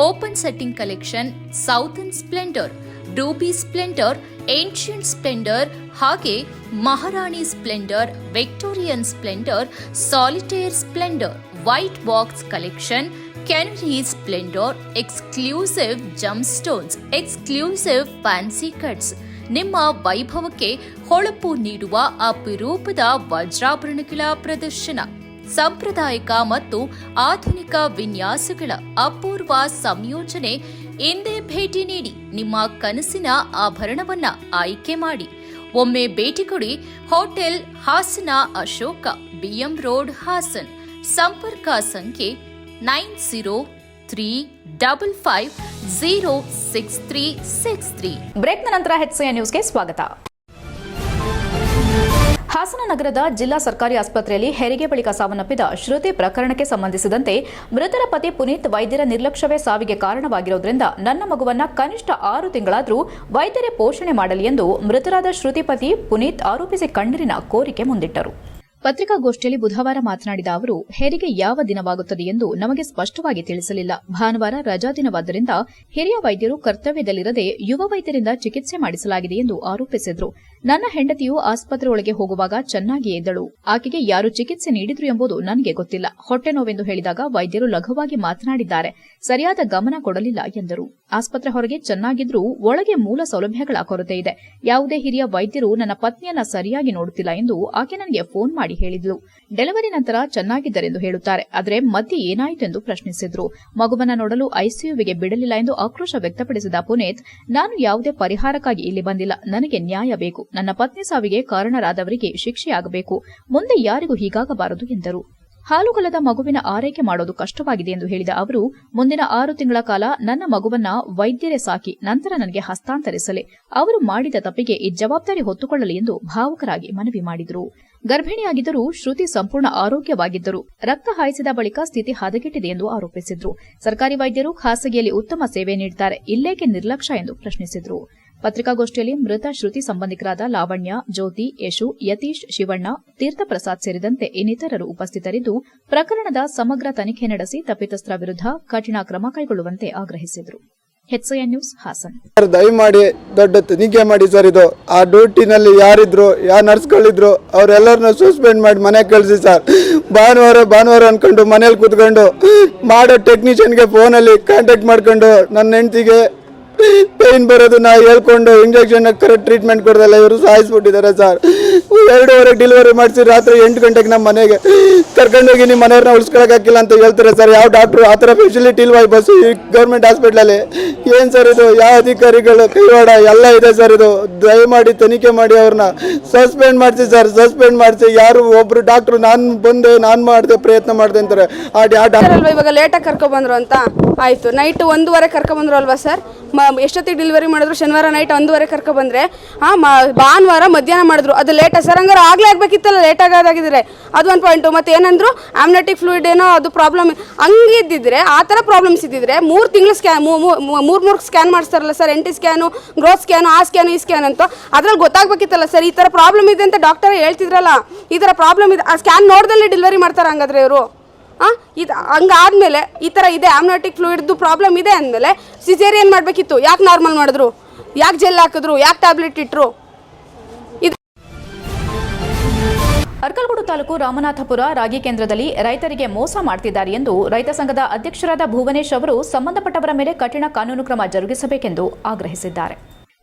open setting collection, southern splendour, ruby splendour, ancient splendour ಹಾಗೆ Maharani splendour, Victorian splendour, solitaire splendour, white box collection, canary splendour, exclusive gem stones, exclusive fancy cuts. ನಿಮ್ಮ ವೈಭವಕ್ಕೆ ಹೊಳಪು ನೀಡುವ ಅಪರೂಪದ ವಜ್ರಾಭರಣಗಳ ಪ್ರದರ್ಶನ. ಸಾಂಪ್ರದಾಯಿಕ ಮತ್ತು ಆಧುನಿಕ ವಿನ್ಯಾಸಗಳ ಅಪೂರ್ವ ಸಂಯೋಜನೆ. ಇಂದೇ ಭೇಟಿ ನೀಡಿ ನಿಮ್ಮ ಕನಸಿನ ಆಭರಣವನ್ನ ಆಯ್ಕೆ ಮಾಡಿ. ಒಮ್ಮೆ ಭೇಟಿ ಕೊಡಿ. Hotel Hassan, Ashoka, BM road, Hassan. ಸಂಪರ್ಕ ಸಂಖ್ಯೆ 9035506363. ಬ್ರೇಕ್ನ ನಂತರ HCI ನ್ಯೂಸ್ಗೆ ಸ್ವಾಗತ. ಹಾಸನ ನಗರದ ಜಿಲ್ಲಾ ಸರ್ಕಾರಿ ಆಸ್ಪತ್ರೆಯಲ್ಲಿ ಹೆರಿಗೆ ಬಳಿಕ ಸಾವನ್ನಪ್ಪಿದ ಶ್ರುತಿ ಪ್ರಕರಣಕ್ಕೆ ಸಂಬಂಧಿಸಿದಂತೆ ಮೃತರ ಪತಿ ಪುನೀತ್ ವೈದ್ಯರ ನಿರ್ಲಕ್ಷ್ಯವೇ ಸಾವಿಗೆ ಕಾರಣವಾಗಿರುವುದರಿಂದ ನನ್ನ ಮಗುವನ್ನ ಕನಿಷ್ಠ 6 ತಿಂಗಳಾದರೂ ವೈದ್ಯರೇ ಪೋಷಣೆ ಮಾಡಲಿ ಎಂದು ಮೃತರಾದ ಶ್ರುತಿ ಪತಿ ಪುನೀತ್ ಆರೋಪಿಸಿ ಕಣ್ಣೀರಿನ ಕೋರಿಕೆ ಮುಂದಿಟ್ಟರು. ಪತ್ರಿಕಾಗೋಷ್ಠಿಯಲ್ಲಿ ಬುಧವಾರ ಮಾತನಾಡಿದ ಅವರು, ಹೆರಿಗೆ ಯಾವ ದಿನವಾಗುತ್ತದೆ ಎಂದು ನಮಗೆ ಸ್ಪಷ್ಟವಾಗಿ ತಿಳಿಸಲಿಲ್ಲ. ಭಾನುವಾರ ರಜಾ ದಿನವಾದ್ದರಿಂದ ಹಿರಿಯ ವೈದ್ಯರು ಕರ್ತವ್ಯದಲ್ಲಿರದೆ ಯುವ ವೈದ್ಯರಿಂದ ಚಿಕಿತ್ಸೆ ಮಾಡಿಸಲಾಗಿದೆ ಎಂದು ಆರೋಪಿಸಿದರು. ನನ್ನ ಹೆಂಡತಿಯು ಆಸ್ಪತ್ರೆ ಒಳಗೆ ಹೋಗುವಾಗ ಚೆನ್ನಾಗಿಯೇ ಇದ್ದಳು. ಆಕೆಗೆ ಯಾರು ಚಿಕಿತ್ಸೆ ನೀಡಿದ್ರು ಎಂಬುದು ನನಗೆ ಗೊತ್ತಿಲ್ಲ. ಹೊಟ್ಟೆ ನೋವೆಂದು ಹೇಳಿದಾಗ ವೈದ್ಯರು ಲಘುವಾಗಿ ಮಾತನಾಡಿದ್ದಾರೆ. ಸರಿಯಾದ ಗಮನ ಕೊಡಲಿಲ್ಲ ಎಂದರು. ಆಸ್ಪತ್ರೆ ಹೊರಗೆ ಚೆನ್ನಾಗಿದ್ರೂ ಒಳಗೆ ಮೂಲ ಸೌಲಭ್ಯಗಳ ಕೊರತೆ ಇದೆ. ಯಾವುದೇ ಹಿರಿಯ ವೈದ್ಯರು ನನ್ನ ಪತ್ನಿಯನ್ನ ಸರಿಯಾಗಿ ನೋಡುತ್ತಿಲ್ಲ ಎಂದು ಆಕೆ ನನಗೆ ಫೋನ್ ಮಾಡಿ ಹೇಳಿದ್ಲು. ಡೆಲಿವರಿ ನಂತರ ಚೆನ್ನಾಗಿದ್ದರೆಂದು ಹೇಳುತ್ತಾರೆ, ಆದರೆ ಮಧ್ಯೆ ಏನಾಯಿತು ಎಂದು ಪ್ರಶ್ನಿಸಿದ್ರು. ಮಗುವನ್ನ ನೋಡಲು ಐಸಿಯುವಿಗೆ ಬಿಡಲಿಲ್ಲ ಎಂದು ಆಕ್ರೋಶ ವ್ಯಕ್ತಪಡಿಸಿದ ಪುನೀತ್, ನಾನು ಯಾವುದೇ ಪರಿಹಾರಕ್ಕಾಗಿ ಇಲ್ಲಿ ಬಂದಿಲ್ಲ. ನನಗೆ ನ್ಯಾಯ ಬೇಕು. ನನ್ನ ಪತ್ನಿ ಸಾವಿಗೆ ಕಾರಣರಾದವರಿಗೆ ಶಿಕ್ಷೆಯಾಗಬೇಕು. ಮುಂದೆ ಯಾರಿಗೂ ಹೀಗಾಗಬಾರದು ಎಂದರು. ಹಾಲುಗಲ್ಲದ ಮಗುವಿನ ಆರೈಕೆ ಮಾಡೋದು ಕಷ್ಟವಾಗಿದೆ ಎಂದು ಹೇಳಿದ ಅವರು, ಮುಂದಿನ 6 ತಿಂಗಳ ಕಾಲ ನನ್ನ ಮಗುವನ್ನ ವೈದ್ಯರೇ ಸಾಕಿ ನಂತರ ನನಗೆ ಹಸ್ತಾಂತರಿಸಲಿ. ಅವರು ಮಾಡಿದ ತಪ್ಪಿಗೆ ಈ ಜವಾಬ್ದಾರಿ ಹೊತ್ತುಕೊಳ್ಳಲಿ ಎಂದು ಭಾವುಕರಾಗಿ ಮನವಿ ಮಾಡಿದರು. ಗರ್ಭಿಣಿಯಾಗಿದ್ದರೂ ಶ್ರುತಿ ಸಂಪೂರ್ಣ ಆರೋಗ್ಯವಾಗಿದ್ದರು. ರಕ್ತ ಹಾಯಿಸಿದ ಬಳಿಕ ಸ್ಥಿತಿ ಹದಗೆಟ್ಟಿದೆ ಎಂದು ಆರೋಪಿಸಿದ್ರು. ಸರ್ಕಾರಿ ವೈದ್ಯರು ಖಾಸಗಿಯಲ್ಲಿ ಉತ್ತಮ ಸೇವೆ ನೀಡುತ್ತಾರೆ, ಇಲ್ಲೇಕೆ ನಿರ್ಲಕ್ಷ್ಯ ಎಂದು ಪ್ರಶ್ನಿಸಿದರು. ಪತ್ರಿಕಾಗೋಷ್ಠಿಯಲ್ಲಿ ಮೃತ ಶ್ರುತಿ ಸಂಬಂಧಿಕರಾದ ಲಾವಣ್ಯ, ಜ್ಯೋತಿ, ಯಶು, ಯತೀಶ್, ಶಿವಣ್ಣ, ತೀರ್ಥಪ್ರಸಾದ್ ಸೇರಿದಂತೆ ಇನ್ನಿತರರು ಉಪಸ್ಥಿತರಿದ್ದು ಪ್ರಕರಣದ ಸಮಗ್ರ ತನಿಖೆ ನಡೆಸಿ ತಪ್ಪಿತಸ್ಥರ ವಿರುದ್ಧ ಕಠಿಣ ಕ್ರಮ ಕೈಗೊಳ್ಳುವಂತೆ ಆಗ್ರಹಿಸಿದರು. HCI news, Hassan. ದಯಮಾಡಿ ದೊಡ್ಡ ತನಿಖೆ ಮಾಡಿ ಸರ್. ಇದು ಆ ಡ್ಯೂಟಿನಲ್ಲಿ ಯಾರಿದ್ರು, ಯಾವ ನರ್ಸ್ಗಳಿದ್ರು, ಅವರೆಲ್ಲರನ್ನ ಸಸ್ಪೆಂಡ್ ಮಾಡಿ ಮನೆಗೆ ಕಳಿಸಿ ಸರ್. ಭಾನುವಾರ ಅನ್ಕೊಂಡು ಮನೇಲಿ ಕೂತ್ಕೊಂಡು ಮಾಡೋ ಟೆಕ್ನಿಷಿಯನ್ಗೆ ಫೋನಲ್ಲಿ ಕಾಂಟ್ಯಾಕ್ಟ್ ಮಾಡ್ಕೊಂಡು ನನ್ನ ಹೆಂಡತಿಗೆ ಪೇನ್ ಬರೋದು ನಾ ಹೇಳ್ಕೊಂಡು ಇಂಜೆಕ್ಷನ್ ಕರೆಕ್ಟ್ ಟ್ರೀಟ್ಮೆಂಟ್ ಕೊಡೋದಲ್ಲ ಇವರು ಸಾಯಿಸ್ಬಿಟ್ಟಿದ್ದಾರೆ ಸರ್. 2:30 ಡೆಲಿವರಿ ಮಾಡಿಸಿ ರಾತ್ರಿ 8 ಗಂಟೆಗೆ ನಮ್ಮ ಮನೆಗೆ ಕರ್ಕೊಂಡೋಗಿ ನಿಮ್ಮ ಮನೆಯವ್ರನ್ನ ಉಳಿಸ್ಕೊಳಕ್ಕಾಗಿಲ್ಲ ಅಂತ ಹೇಳ್ತಾರೆ ಸರ್. ಯಾವ ಡಾಕ್ಟ್ರು ಆ ಥರ ಫೆಸಿಲಿಟಿ ಇಲ್ವಾ ಈ ಬಸ್ ಗೌರ್ಮೆಂಟ್ ಹಾಸ್ಪಿಟ್ಲಲ್ಲಿ? ಏನು ಸರ್ ಇದು? ಯಾವ ಅಧಿಕಾರಿಗಳು ಕೈವಾಡ ಎಲ್ಲ ಇದೆ ಸರ್. ಇದು ದಯಮಾಡಿ ತನಿಖೆ ಮಾಡಿ ಅವ್ರನ್ನ ಸಸ್ಪೆಂಡ್ ಮಾಡಿಸಿ ಸರ್. ಸಸ್ಪೆಂಡ್ ಮಾಡಿಸಿ. ಯಾರು ಒಬ್ರು ಡಾಕ್ಟ್ರು ನಾನು ಮಾಡಿದೆ ಪ್ರಯತ್ನ ಮಾಡಿದೆ ಅಂತಾರೆ. ಇವಾಗ ಲೇಟಾಗಿ ಕರ್ಕೊಬಂದ್ರು ಅಂತ ಆಯ್ತು. ನೈಟ್ 1:30 ಕರ್ಕೊಬಂದ್ರು ಅಲ್ವಾ ಸರ್? ಎಷ್ಟೊತ್ತಿಗೆ ಡೆಲಿವರಿ ಮಾಡಿದ್ರು? ಶನಿವಾರ ನೈಟ್ 1:30 ಕರ್ಕೊಬಂದ್ರೆ ಭಾನುವಾರ ಮಧ್ಯಾಹ್ನ ಮಾಡಿದ್ರು. ಅದು ಲೇಟ್ ಸರ್. ಹಂಗಾರೆ ಆಗ್ಲೇ ಆಗ್ಬೇಕಿತ್ತಲ್ಲ, ಲೇಟ್ ಆಗೋದಾಗಿದ್ರೆ ಅದು ಒಂದು ಪಾಯಿಂಟು. ಮತ್ತೆ ಏನಂದ್ರು ಆಮ್ನೆಟಿಕ್ ಫ್ಲೂಯಿಡ್ ಏನೋ ಅದು ಪ್ರಾಬ್ಲಮ್ ಹಂಗಿದ್ದಿದ್ರೆ, ಆ ಥರ ಪ್ರಾಬ್ಲಮ್ಸ್ ಇದ್ದಿದ್ರೆ 3 ತಿಂಗಳು ಸ್ಕ್ಯಾನ್ ಮೂರು ಸ್ಕ್ಯಾನ್ ಮಾಡಿಸ್ತಾರಲ್ಲ sir. NT scan, growth scan, ಆ ಸ್ಕ್ಯಾನು, ಈ ಸ್ಕ್ಯಾನ್ ಅಂತ ಅದ್ರಲ್ಲಿ ಗೊತ್ತಾಗಬೇಕಿತ್ತಲ್ಲ ಸರ್. ಈ ಥರ ಪ್ರಾಬ್ಲಮ್ ಇದೆ ಅಂತ ಡಾಕ್ಟರ್ ಹೇಳ್ತಿದ್ರಲ್ಲ. ಈ ಥರ ಪ್ರಾಬ್ಲಮ್ ಇದೆ, ಆ ಸ್ಕ್ಯಾನ್ ನೋಡ್ದಲ್ಲಿ ಡೆಲಿವರಿ ಮಾಡ್ತಾರೆ ಹಂಗಾದ್ರೆ ಇವರು. ಇದು ಹಂಗಾದ್ಮೇಲೆ ಈ ಥರ ಇದೆ, ಆಮ್ನೆಟಿಕ್ ಫ್ಲೂಯಿಡ್ದು ಪ್ರಾಬ್ಲಮ್ ಇದೆ ಅಂದಮೇಲೆ ಸಿಸೇರಿಯನ್ ಮಾಡಬೇಕಿತ್ತು. ಯಾಕೆ ನಾರ್ಮಲ್ ಮಾಡಿದ್ರು? ಯಾಕೆ ಜೆಲ್ ಹಾಕಿದ್ರು? ಯಾಕೆ ಟ್ಯಾಬ್ಲೆಟ್ ಇಟ್ಟರು? ಅರ್ಕಲಗೂಡು ತಾಲೂಕು ರಾಮನಾಥಪುರ ರಾಗಿ ಕೇಂದ್ರದಲ್ಲಿ ರೈತರಿಗೆ ಮೋಸ ಮಾಡ್ತಿದ್ದಾರೆ ಎಂದು ರೈತ ಸಂಘದ ಅಧ್ಯಕ್ಷರಾದ ಭುವನೇಶ್ ಅವರು ಸಂಬಂಧಪಟ್ಟವರ ಮೇಲೆ ಕಠಿಣ ಕಾನೂನು ಕ್ರಮ ಜರುಗಿಸಬೇಕೆಂದು ಆಗ್ರಹಿಸಿದ್ದಾರೆ.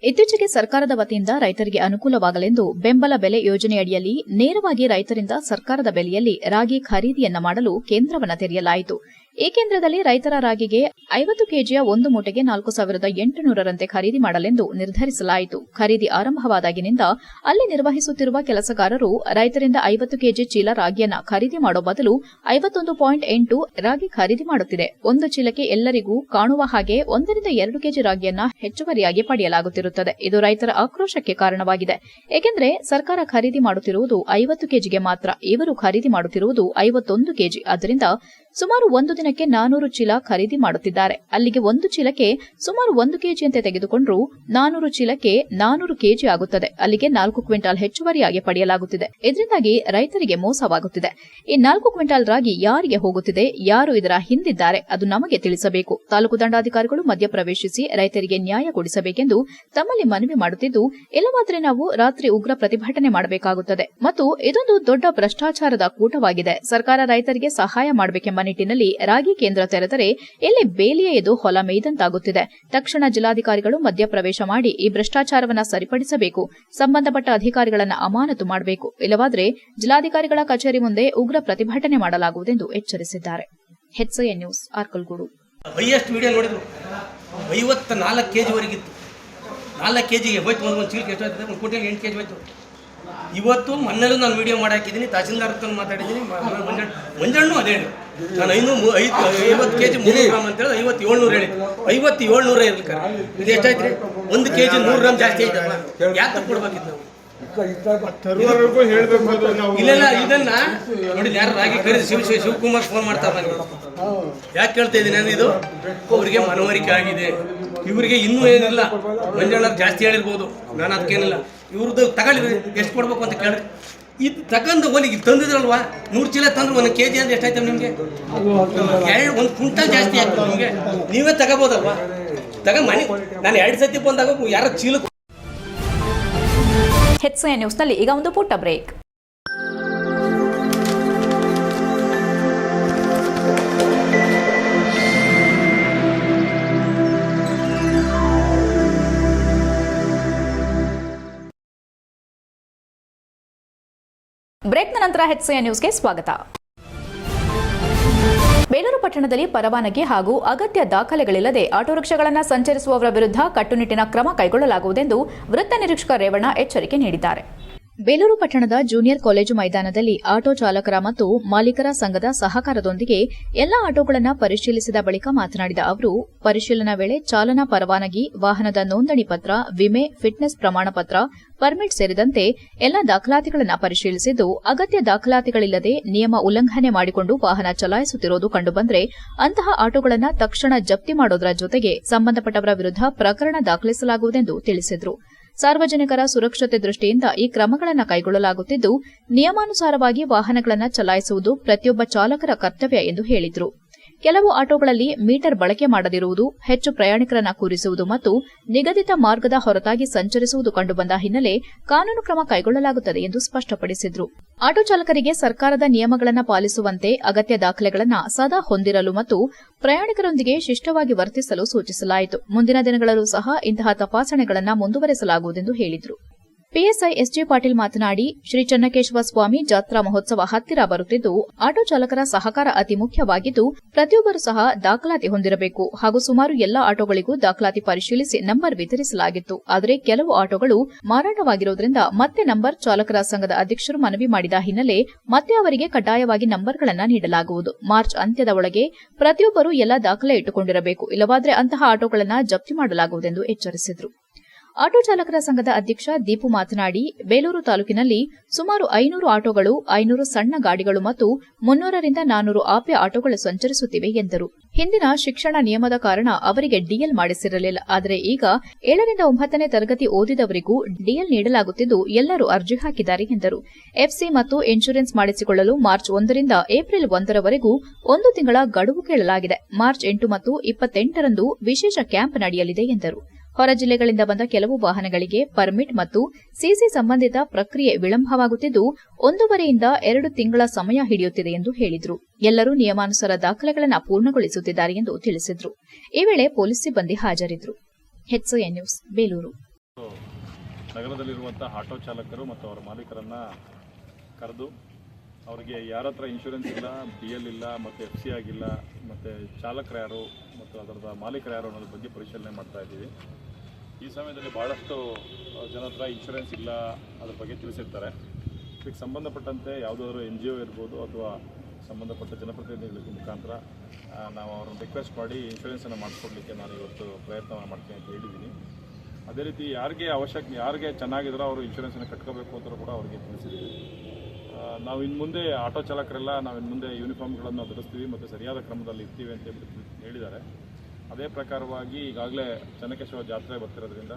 ಇತ್ತೀಚೆಗೆ ಸರ್ಕಾರದ ವತಿಯಿಂದ ರೈತರಿಗೆ ಅನುಕೂಲವಾಗಲೆಂದು ಬೆಂಬಲ ಬೆಲೆ ಯೋಜನೆಯಡಿಯಲ್ಲಿ ನೇರವಾಗಿ ರೈತರಿಂದ ಸರ್ಕಾರದ ಬೆಲೆಯಲ್ಲಿ ರಾಗಿ ಖರೀದಿಯನ್ನ ಮಾಡಲು ಕೇಂದ್ರವನ್ನು ತೆರೆಯಲಾಯಿತು. ಈ ಕೇಂದ್ರದಲ್ಲಿ ರೈತರ ರಾಗಿಗೆ 50 ಕೆಜಿಯ ಒಂದು ಮೂಟೆಗೆ 4,800ರಂತೆ ಖರೀದಿ ಮಾಡಲೆಂದು ನಿರ್ಧರಿಸಲಾಯಿತು. ಖರೀದಿ ಆರಂಭವಾದಾಗಿನಿಂದ ಅಲ್ಲಿ ನಿರ್ವಹಿಸುತ್ತಿರುವ ಕೆಲಸಗಾರರು ರೈತರಿಂದ 50 ಕೆಜಿ ಚೀಲ ರಾಗಿಯನ್ನ ಖರೀದಿ ಮಾಡೋ ಬದಲು 51.8 ರಾಗಿ ಖರೀದಿ ಮಾಡುತ್ತಿದೆ. ಒಂದು ಚೀಲಕ್ಕೆ ಎಲ್ಲರಿಗೂ ಕಾಣುವ ಹಾಗೆ 1-2 ಕೆಜಿ ರಾಗಿಯನ್ನ ಹೆಚ್ಚುವರಿಯಾಗಿ ಪಡೆಯಲಾಗುತ್ತಿರುತ್ತದೆ. ಇದು ರೈತರ ಆಕ್ರೋಶಕ್ಕೆ ಕಾರಣವಾಗಿದೆ. ಏಕೆಂದರೆ ಸರ್ಕಾರ ಖರೀದಿ ಮಾಡುತ್ತಿರುವುದು 50 ಕೆಜಿಗೆ ಮಾತ್ರ, ಇವರು ಖರೀದಿ ಮಾಡುತ್ತಿರುವುದು 51 ಕೆಜಿ. ಆದ್ದರಿಂದ ಸುಮಾರು ಒಂದು ದಿನಕ್ಕೆ 400 ಚೀಲ ಖರೀದಿ ಮಾಡುತ್ತಿದ್ದಾರೆ. ಅಲ್ಲಿಗೆ ಒಂದು ಚೀಲಕ್ಕೆ ಸುಮಾರು 1 ಕೆಜಿಯಂತೆ ತೆಗೆದುಕೊಂಡ್ರು 400 ಚೀಲಕ್ಕೆ 400 ಕೆಜಿ ಆಗುತ್ತದೆ. ಅಲ್ಲಿಗೆ 4 ಕ್ವಿಂಟಾಲ್ ಹೆಚ್ಚುವರಿಯಾಗಿ ಪಡೆಯಲಾಗುತ್ತಿದೆ. ಇದರಿಂದಾಗಿ ರೈತರಿಗೆ ಮೋಸವಾಗುತ್ತಿದೆ. ಈ 4 ಕ್ವಿಂಟಾಲ್ ರಾಗಿ ಯಾರಿಗೆ ಹೋಗುತ್ತಿದೆ, ಯಾರು ಇದರ ಹಿಂದಿದ್ದಾರೆ, ಅದು ನಮಗೆ ತಿಳಿಸಬೇಕು. ತಾಲೂಕು ದಂಡಾಧಿಕಾರಿಗಳು ಮಧ್ಯಪ್ರವೇಶಿಸಿ ರೈತರಿಗೆ ನ್ಯಾಯ ಕೊಡಿಸಬೇಕೆಂದು ತಮ್ಮಲ್ಲಿ ಮನವಿ ಮಾಡುತ್ತಿದ್ದು, ಇಲ್ಲವಾದರೆ ನಾವು ರಾತ್ರಿ ಉಗ್ರ ಪ್ರತಿಭಟನೆ ಮಾಡಬೇಕಾಗುತ್ತದೆ. ಮತ್ತು ಇದೊಂದು ದೊಡ್ಡ ಭ್ರಷ್ಟಾಚಾರದ ಕೂಟವಾಗಿದೆ. ಸರ್ಕಾರ ರೈತರಿಗೆ ಸಹಾಯ ಮಾಡಬೇಕೆಂಬ ನಿಟ್ಟಿನಲ್ಲಿ ರಾಗಿ ಕೇಂದ್ರ ತೆರೆದರೆ ಇಲ್ಲಿ ಬೇಲಿಯ ಎದು ಹೊಲ ಮೇಯ್ದಂತಾಗುತ್ತಿದೆ. ತಕ್ಷಣ ಜಿಲ್ಲಾಧಿಕಾರಿಗಳು ಮಧ್ಯಪ್ರವೇಶ ಮಾಡಿ ಈ ಭ್ರಷ್ಟಾಚಾರವನ್ನು ಸರಿಪಡಿಸಬೇಕು. ಸಂಬಂಧಪಟ್ಟ ಅಧಿಕಾರಿಗಳನ್ನು ಅಮಾನತು ಮಾಡಬೇಕು. ಇಲ್ಲವಾದರೆ ಜಿಲ್ಲಾಧಿಕಾರಿಗಳ ಕಚೇರಿ ಮುಂದೆ ಉಗ್ರ ಪ್ರತಿಭಟನೆ ಮಾಡಲಾಗುವುದೆಂದು ಎಚ್ಚರಿಸಿದ್ದಾರೆ. HCN news, Arkalgud. Highest video ನೋಡಿದ್ರು 54 ಕೆಜಿ ವರೆಗಿತ್ತು. 4 ಕೆಜಿಗೆ ಹೋಯ್ತು. ಒಂದು ಚೀಲಕ್ಕೆ ಎಷ್ಟು ಆಯ್ತದೆ? 1 ಕ್ವಿಂಟಲ್ 8 ಕೆಜಿ ಹೋಯ್ತು. ಇವತ್ತು ಮೊನ್ನೆಲ್ಲೂ ನಾನು ವಿಡಿಯೋ ಮಾಡಿ ಹಾಕಿದ್ದೀನಿ, ತಹಸೀಲ್ದಾರ್ ಹತ್ರ ಮಾತಾಡಿದ್ದೀನಿ, ಮಂಜಣ್ಣು ಅದೇ ಹೇಳಿ ನಾನು 50 ಕೆಜಿ 300 ಗ್ರಾಮ್ ಅಂತ ಹೇಳಿ 5700 ಹೇಳಿ 5700 ಇರ್ಲಿಕ್ಕೆ ಇದು ಎಷ್ಟಾಯ್ತು ರೀ? 1 ಕೆಜಿ 100 ಗ್ರಾಮ್ ಜಾಸ್ತಿ ಆಯ್ತಲ್ಲ, ಯಾಕೆ ಕೊಡ್ಬೇಕಿತ್ತು ನಾವು? ಇಲ್ಲ ಇದನ್ನ ನೋಡಿ, ಯಾರು ರಾಗಿ ಖರೀದಿ ಶಿವಕುಮಾರ್ ಫೋನ್ ಮಾಡ್ತಾರೆ ನನಗೆ. ಯಾಕೆ ಕೇಳ್ತಾ ಇದ್ದೀನಿ ನಾನು? ಇದು ಅವರಿಗೆ ಮನವರಿಕೆ ಆಗಿದೆ. ಇವರಿಗೆ ಇನ್ನೂ ಏನಿಲ್ಲ, ಮಂಜಣ್ಣ ಜಾಸ್ತಿ ಹೇಳಿರ್ಬೋದು, ನಾನು ಅದಕ್ಕೇನಿಲ್ಲ. ಇವ್ರದ್ದು ತಗೊಳ್ಳಿ, ಎಷ್ಟು ಕೊಡ್ಬೇಕು ಅಂತ ಕೇಳ್ರಿ. ಇದು ತಗೊಂಡು ಹೋಲಿಗೆ ತಂದಿದ್ರಲ್ವಾ, 100 ಚೀಲ ತಂದ್ರೆ 1 ಕೆಜಿ ಅಂದ್ರೆ ಎಷ್ಟಾಯ್ತು ನಿಮಗೆ? 1 ಕ್ವಿಂಟಲ್ ಜಾಸ್ತಿ ಆಗ್ತದೆ ನಿಮಗೆ. ನೀವೇ ತಗೋಬೋದಲ್ವಾ? ಮನೆ ನಾನು 2 ಸತಿ ಬಂದಾಗ ಯಾರ ಚೀಲ. HCN ನ್ಯೂಸ್ನಲ್ಲಿ ಈಗ ಒಂದು ಪುಟ್ಟ ಬ್ರೇಕ್. ಬ್ರೇಕ್ನ ನಂತರ HCN ನ್ಯೂಸ್ಗೆ ಸ್ವಾಗತ. ಬೇಲೂರು ಪಟ್ಟಣದಲ್ಲಿ ಪರವಾನಗಿ ಹಾಗೂ ಅಗತ್ಯ ದಾಖಲೆಗಳಿಲ್ಲದೆ ಆಟೋ ರಿಕ್ಷಾಗಳನ್ನು ಸಂಚರಿಸುವವರ ವಿರುದ್ಧ ಕಟ್ಟುನಿಟ್ಟಿನ ಕ್ರಮ ಕೈಗೊಳ್ಳಲಾಗುವುದೆಂದು ವೃತ್ತ ನಿರೀಕ್ಷಕ ರೇವಣ್ಣ ಎಚ್ಚರಿಕೆ ನೀಡಿದ್ದಾರೆ. ಬೇಲೂರು ಪಟ್ಟಣದ ಜೂನಿಯರ್ ಕಾಲೇಜು ಮೈದಾನದಲ್ಲಿ ಆಟೋ ಚಾಲಕರ ಮತ್ತು ಮಾಲೀಕರ ಸಂಘದ ಸಹಕಾರದೊಂದಿಗೆ ಎಲ್ಲಾ ಆಟೋಗಳನ್ನು ಪರಿಶೀಲಿಸಿದ ಬಳಿಕ ಮಾತನಾಡಿದ ಅವರು, ಪರಿಶೀಲನಾ ವೇಳೆ ಚಾಲನಾ ಪರವಾನಗಿ, ವಾಹನದ ನೋಂದಣಿ ಪತ್ರ, ವಿಮೆ, ಫಿಟ್ನೆಸ್ ಪ್ರಮಾಣ ಪತ್ರ, ಪರ್ಮಿಟ್ ಸೇರಿದಂತೆ ಎಲ್ಲಾ ದಾಖಲಾತಿಗಳನ್ನು ಪರಿಶೀಲಿಸಿದ್ದು, ಅಗತ್ಯ ದಾಖಲಾತಿಗಳಿಲ್ಲದೆ ನಿಯಮ ಉಲ್ಲಂಘನೆ ಮಾಡಿಕೊಂಡು ವಾಹನ ಚಲಾಯಿಸುತ್ತಿರುವುದು ಕಂಡುಬಂದರೆ ಅಂತಹ ಆಟೋಗಳನ್ನು ತಕ್ಷಣ ಜಪ್ತಿ ಮಾಡೋದರ ಜೊತೆಗೆ ಸಂಬಂಧಪಟ್ಟವರ ವಿರುದ್ಧ ಪ್ರಕರಣ ದಾಖಲಿಸಲಾಗುವುದೆಂದು ತಿಳಿಸಿದರು. ಸಾರ್ವಜನಿಕರ ಸುರಕ್ಷತೆ ದೃಷ್ಟಿಯಿಂದ ಈ ಕ್ರಮಗಳನ್ನು ಕೈಗೊಳ್ಳಲಾಗುತ್ತಿದ್ದು, ನಿಯಮಾನುಸಾರವಾಗಿ ವಾಹನಗಳನ್ನು ಚಲಾಯಿಸುವುದು ಪ್ರತಿಯೊಬ್ಬ ಚಾಲಕರ ಕರ್ತವ್ಯ ಎಂದು ಹೇಳಿದರು. ಕೆಲವು ಆಟೋಗಳಲ್ಲಿ ಮೀಟರ್ ಬಳಕೆ ಮಾಡದಿರುವುದು, ಹೆಚ್ಚು ಪ್ರಯಾಣಿಕರನ್ನು ಕೂರಿಸುವುದು ಮತ್ತು ನಿಗದಿತ ಮಾರ್ಗದ ಹೊರತಾಗಿ ಸಂಚರಿಸುವುದು ಕಂಡುಬಂದ ಹಿನ್ನೆಲೆ ಕಾನೂನು ಕ್ರಮ ಕೈಗೊಳ್ಳಲಾಗುತ್ತದೆ ಎಂದು ಸ್ಪಷ್ಟಪಡಿಸಿದರು. ಆಟೋ ಚಾಲಕರಿಗೆ ಸರ್ಕಾರದ ನಿಯಮಗಳನ್ನು ಪಾಲಿಸುವಂತೆ ಅಗತ್ಯ ದಾಖಲೆಗಳನ್ನು ಸದಾ ಹೊಂದಿರಲು ಮತ್ತು ಪ್ರಯಾಣಿಕರೊಂದಿಗೆ ಶಿಷ್ಟವಾಗಿ ವರ್ತಿಸಲು ಸೂಚಿಸಲಾಯಿತು. ಮುಂದಿನ ದಿನಗಳಲ್ಲೂ ಸಹ ಇಂತಹ ತಪಾಸಣೆಗಳನ್ನು ಮುಂದುವರೆಸಲಾಗುವುದೆಂದು ಹೇಳಿದರು. ಪಿಎಸ್ಐ ಎಸ್ಜೆ ಪಾಟೀಲ್ ಮಾತನಾಡಿ, ಶ್ರೀ ಚನ್ನಕೇಶವ ಸ್ವಾಮಿ ಜಾತ್ರಾ ಮಹೋತ್ಸವ ಹತ್ತಿರ ಬರುತ್ತಿದ್ದು, ಆಟೋ ಚಾಲಕರ ಸಹಕಾರ ಅತಿ ಮುಖ್ಯವಾಗಿದ್ದು, ಪ್ರತಿಯೊಬ್ಬರೂ ಸಹ ದಾಖಲಾತಿ ಹೊಂದಿರಬೇಕು ಹಾಗೂ ಸುಮಾರು ಎಲ್ಲಾ ಆಟೋಗಳಿಗೂ ದಾಖಲಾತಿ ಪರಿಶೀಲಿಸಿ ನಂಬರ್ ವಿತರಿಸಲಾಗಿತ್ತು. ಆದರೆ ಕೆಲವು ಆಟೋಗಳು ಮಾರಾಟವಾಗಿರುವುದರಿಂದ ಮತ್ತೆ ನಂಬರ್ ಚಾಲಕರ ಸಂಘದ ಅಧ್ಯಕ್ಷರು ಮನವಿ ಮಾಡಿದ ಹಿನ್ನೆಲೆ ಮತ್ತೆ ಅವರಿಗೆ ಕಡ್ಡಾಯವಾಗಿ ನಂಬರ್ಗಳನ್ನು ನೀಡಲಾಗುವುದು. ಮಾರ್ಚ್ ಅಂತ್ಯದ ಒಳಗೆ ಪ್ರತಿಯೊಬ್ಬರೂ ಎಲ್ಲಾ ದಾಖಲೆ ಇಟ್ಟುಕೊಂಡಿರಬೇಕು, ಇಲ್ಲವಾದರೆ ಅಂತಹ ಆಟೋಗಳನ್ನು ಜಪ್ತಿ ಮಾಡಲಾಗುವುದೆಂದು ಎಚ್ಚರಿಸಿದರು. ಆಟೋ ಚಾಲಕರ ಸಂಘದ ಅಧ್ಯಕ್ಷ ದೀಪು ಮಾತನಾಡಿ, ಬೇಲೂರು ತಾಲೂಕಿನಲ್ಲಿ ಸುಮಾರು 500 ಆಟೋಗಳು, 500 ಸಣ್ಣ ಗಾಡಿಗಳು ಮತ್ತು 300ರಿಂದ 400 ಆಪ್ಯ ಆಟೋಗಳು ಸಂಚರಿಸುತ್ತಿವೆ ಎಂದರು. ಹಿಂದಿನ ಶಿಕ್ಷಣ ನಿಯಮದ ಕಾರಣ ಅವರಿಗೆ ಡಿಎಲ್ ಮಾಡಿಸಿರಲಿಲ್ಲ. ಆದರೆ ಈಗ 7ರಿಂದ 9ನೇ ತರಗತಿ ಓದಿದವರಿಗೂ ಡಿಎಲ್ ನೀಡಲಾಗುತ್ತಿದ್ದು, ಎಲ್ಲರೂ ಅರ್ಜಿ ಹಾಕಿದ್ದಾರೆ ಎಂದರು. ಎಫ್ಸಿ ಮತ್ತು ಇನ್ಶೂರೆನ್ಸ್ ಮಾಡಿಸಿಕೊಳ್ಳಲು ಮಾರ್ಚ್ 1ರಿಂದ ಏಪ್ರಿಲ್ 1ರವರೆಗೂ 1 ತಿಂಗಳ ಗಡುವು ಕೇಳಲಾಗಿದೆ. ಮಾರ್ಚ್ 8 ಮತ್ತು 28ರಂದು ವಿಶೇಷ ಕ್ಯಾಂಪ್ ನಡೆಯಲಿದೆ ಎಂದರು. ಹೊರ ಜಿಲ್ಲೆಗಳಿಂದ ಬಂದ ಕೆಲವು ವಾಹನಗಳಿಗೆ ಪರ್ಮಿಟ್ ಮತ್ತು ಸಿಸಿ ಸಂಬಂಧಿತ ಪ್ರಕ್ರಿಯೆ ವಿಳಂಬವಾಗುತ್ತಿದ್ದು, 1.5ರಿಂದ 2 ತಿಂಗಳ ಸಮಯ ಹಿಡಿಯುತ್ತಿದೆ ಎಂದು ಹೇಳಿದರು. ಎಲ್ಲರೂ ನಿಯಮಾನುಸಾರ ದಾಖಲೆಗಳನ್ನು ಪೂರ್ಣಗೊಳಿಸುತ್ತಿದ್ದಾರೆ ಎಂದು ತಿಳಿಸಿದರು. ಈ ವೇಳೆ ಪೊಲೀಸ್ ಸಿಬ್ಬಂದಿ ಹಾಜರಿದ್ದರು. HCN news, Belur. ನಗರದಲ್ಲಿರುವಂತಹ ಆಟೋ ಚಾಲಕರು ಮತ್ತು ಅವರ ಮಾಲೀಕರನ್ನ ಕರೆದು ಅವರಿಗೆ ಯಾರ ಹತ್ರ ಇನ್ಶೂರೆನ್ಸ್ ಇಲ್ಲ, BL ಇಲ್ಲ, ಮತ್ತು FC ಆಗಿಲ್ಲ, ಮತ್ತು ಚಾಲಕರು ಯಾರು ಮತ್ತು ಅದರದ ಮಾಲೀಕರು ಯಾರು ಅನ್ನೋದ್ರ ಬಗ್ಗೆ ಪರಿಶೀಲನೆ ಮಾಡ್ತಾ ಇದ್ದೀವಿ. ಈ ಸಮಯದಲ್ಲಿ ಭಾಳಷ್ಟು ಜನ ಹತ್ರ ಇನ್ಶೂರೆನ್ಸ್ ಇಲ್ಲ ಅದ್ರ ಬಗ್ಗೆ ತಿಳಿಸಿರ್ತಾರೆ. ಇದಕ್ಕೆ ಸಂಬಂಧಪಟ್ಟಂತೆ ಯಾವುದಾದ್ರೂ NGO ಇರ್ಬೋದು ಅಥವಾ ಸಂಬಂಧಪಟ್ಟ ಜನಪ್ರತಿನಿಧಿಗಳ ಮುಖಾಂತರ ನಾವು ಅವ್ರನ್ನ ರಿಕ್ವೆಸ್ಟ್ ಮಾಡಿ ಇನ್ಶೂರೆನ್ಸನ್ನು ಮಾಡಿಸ್ಕೊಡ್ಲಿಕ್ಕೆ ನಾನು ಇವತ್ತು ಪ್ರಯತ್ನವನ್ನು ಮಾಡ್ತೀನಿ ಅಂತ ಹೇಳಿದ್ದೀನಿ. ಅದೇ ರೀತಿ ಯಾರಿಗೆ ಚೆನ್ನಾಗಿದ್ರೋ ಅವರು ಇನ್ಶೂರೆನ್ಸನ್ನು ಕಟ್ಕೋಬೇಕು ಅಂತ ಕೂಡ ಅವರಿಗೆ ತಿಳಿಸಿದ್ದೀವಿ. ನಾವು ಇನ್ನು ಮುಂದೆ ಆಟೋ ಚಾಲಕರೆಲ್ಲ ನಾವು ಇನ್ನು ಮುಂದೆ ಯೂನಿಫಾರ್ಮ್ಗಳನ್ನು ಧರಿಸ್ತೀವಿ ಮತ್ತು ಸರಿಯಾದ ಕ್ರಮದಲ್ಲಿ ಇರ್ತೀವಿ ಅಂತ ಹೇಳಿದ್ದಾರೆ. ಅದೇ ಪ್ರಕಾರವಾಗಿ ಈಗಾಗಲೇ ಚೆನ್ನಕೇಶವ ಜಾತ್ರೆ ಬರ್ತಿರೋದ್ರಿಂದ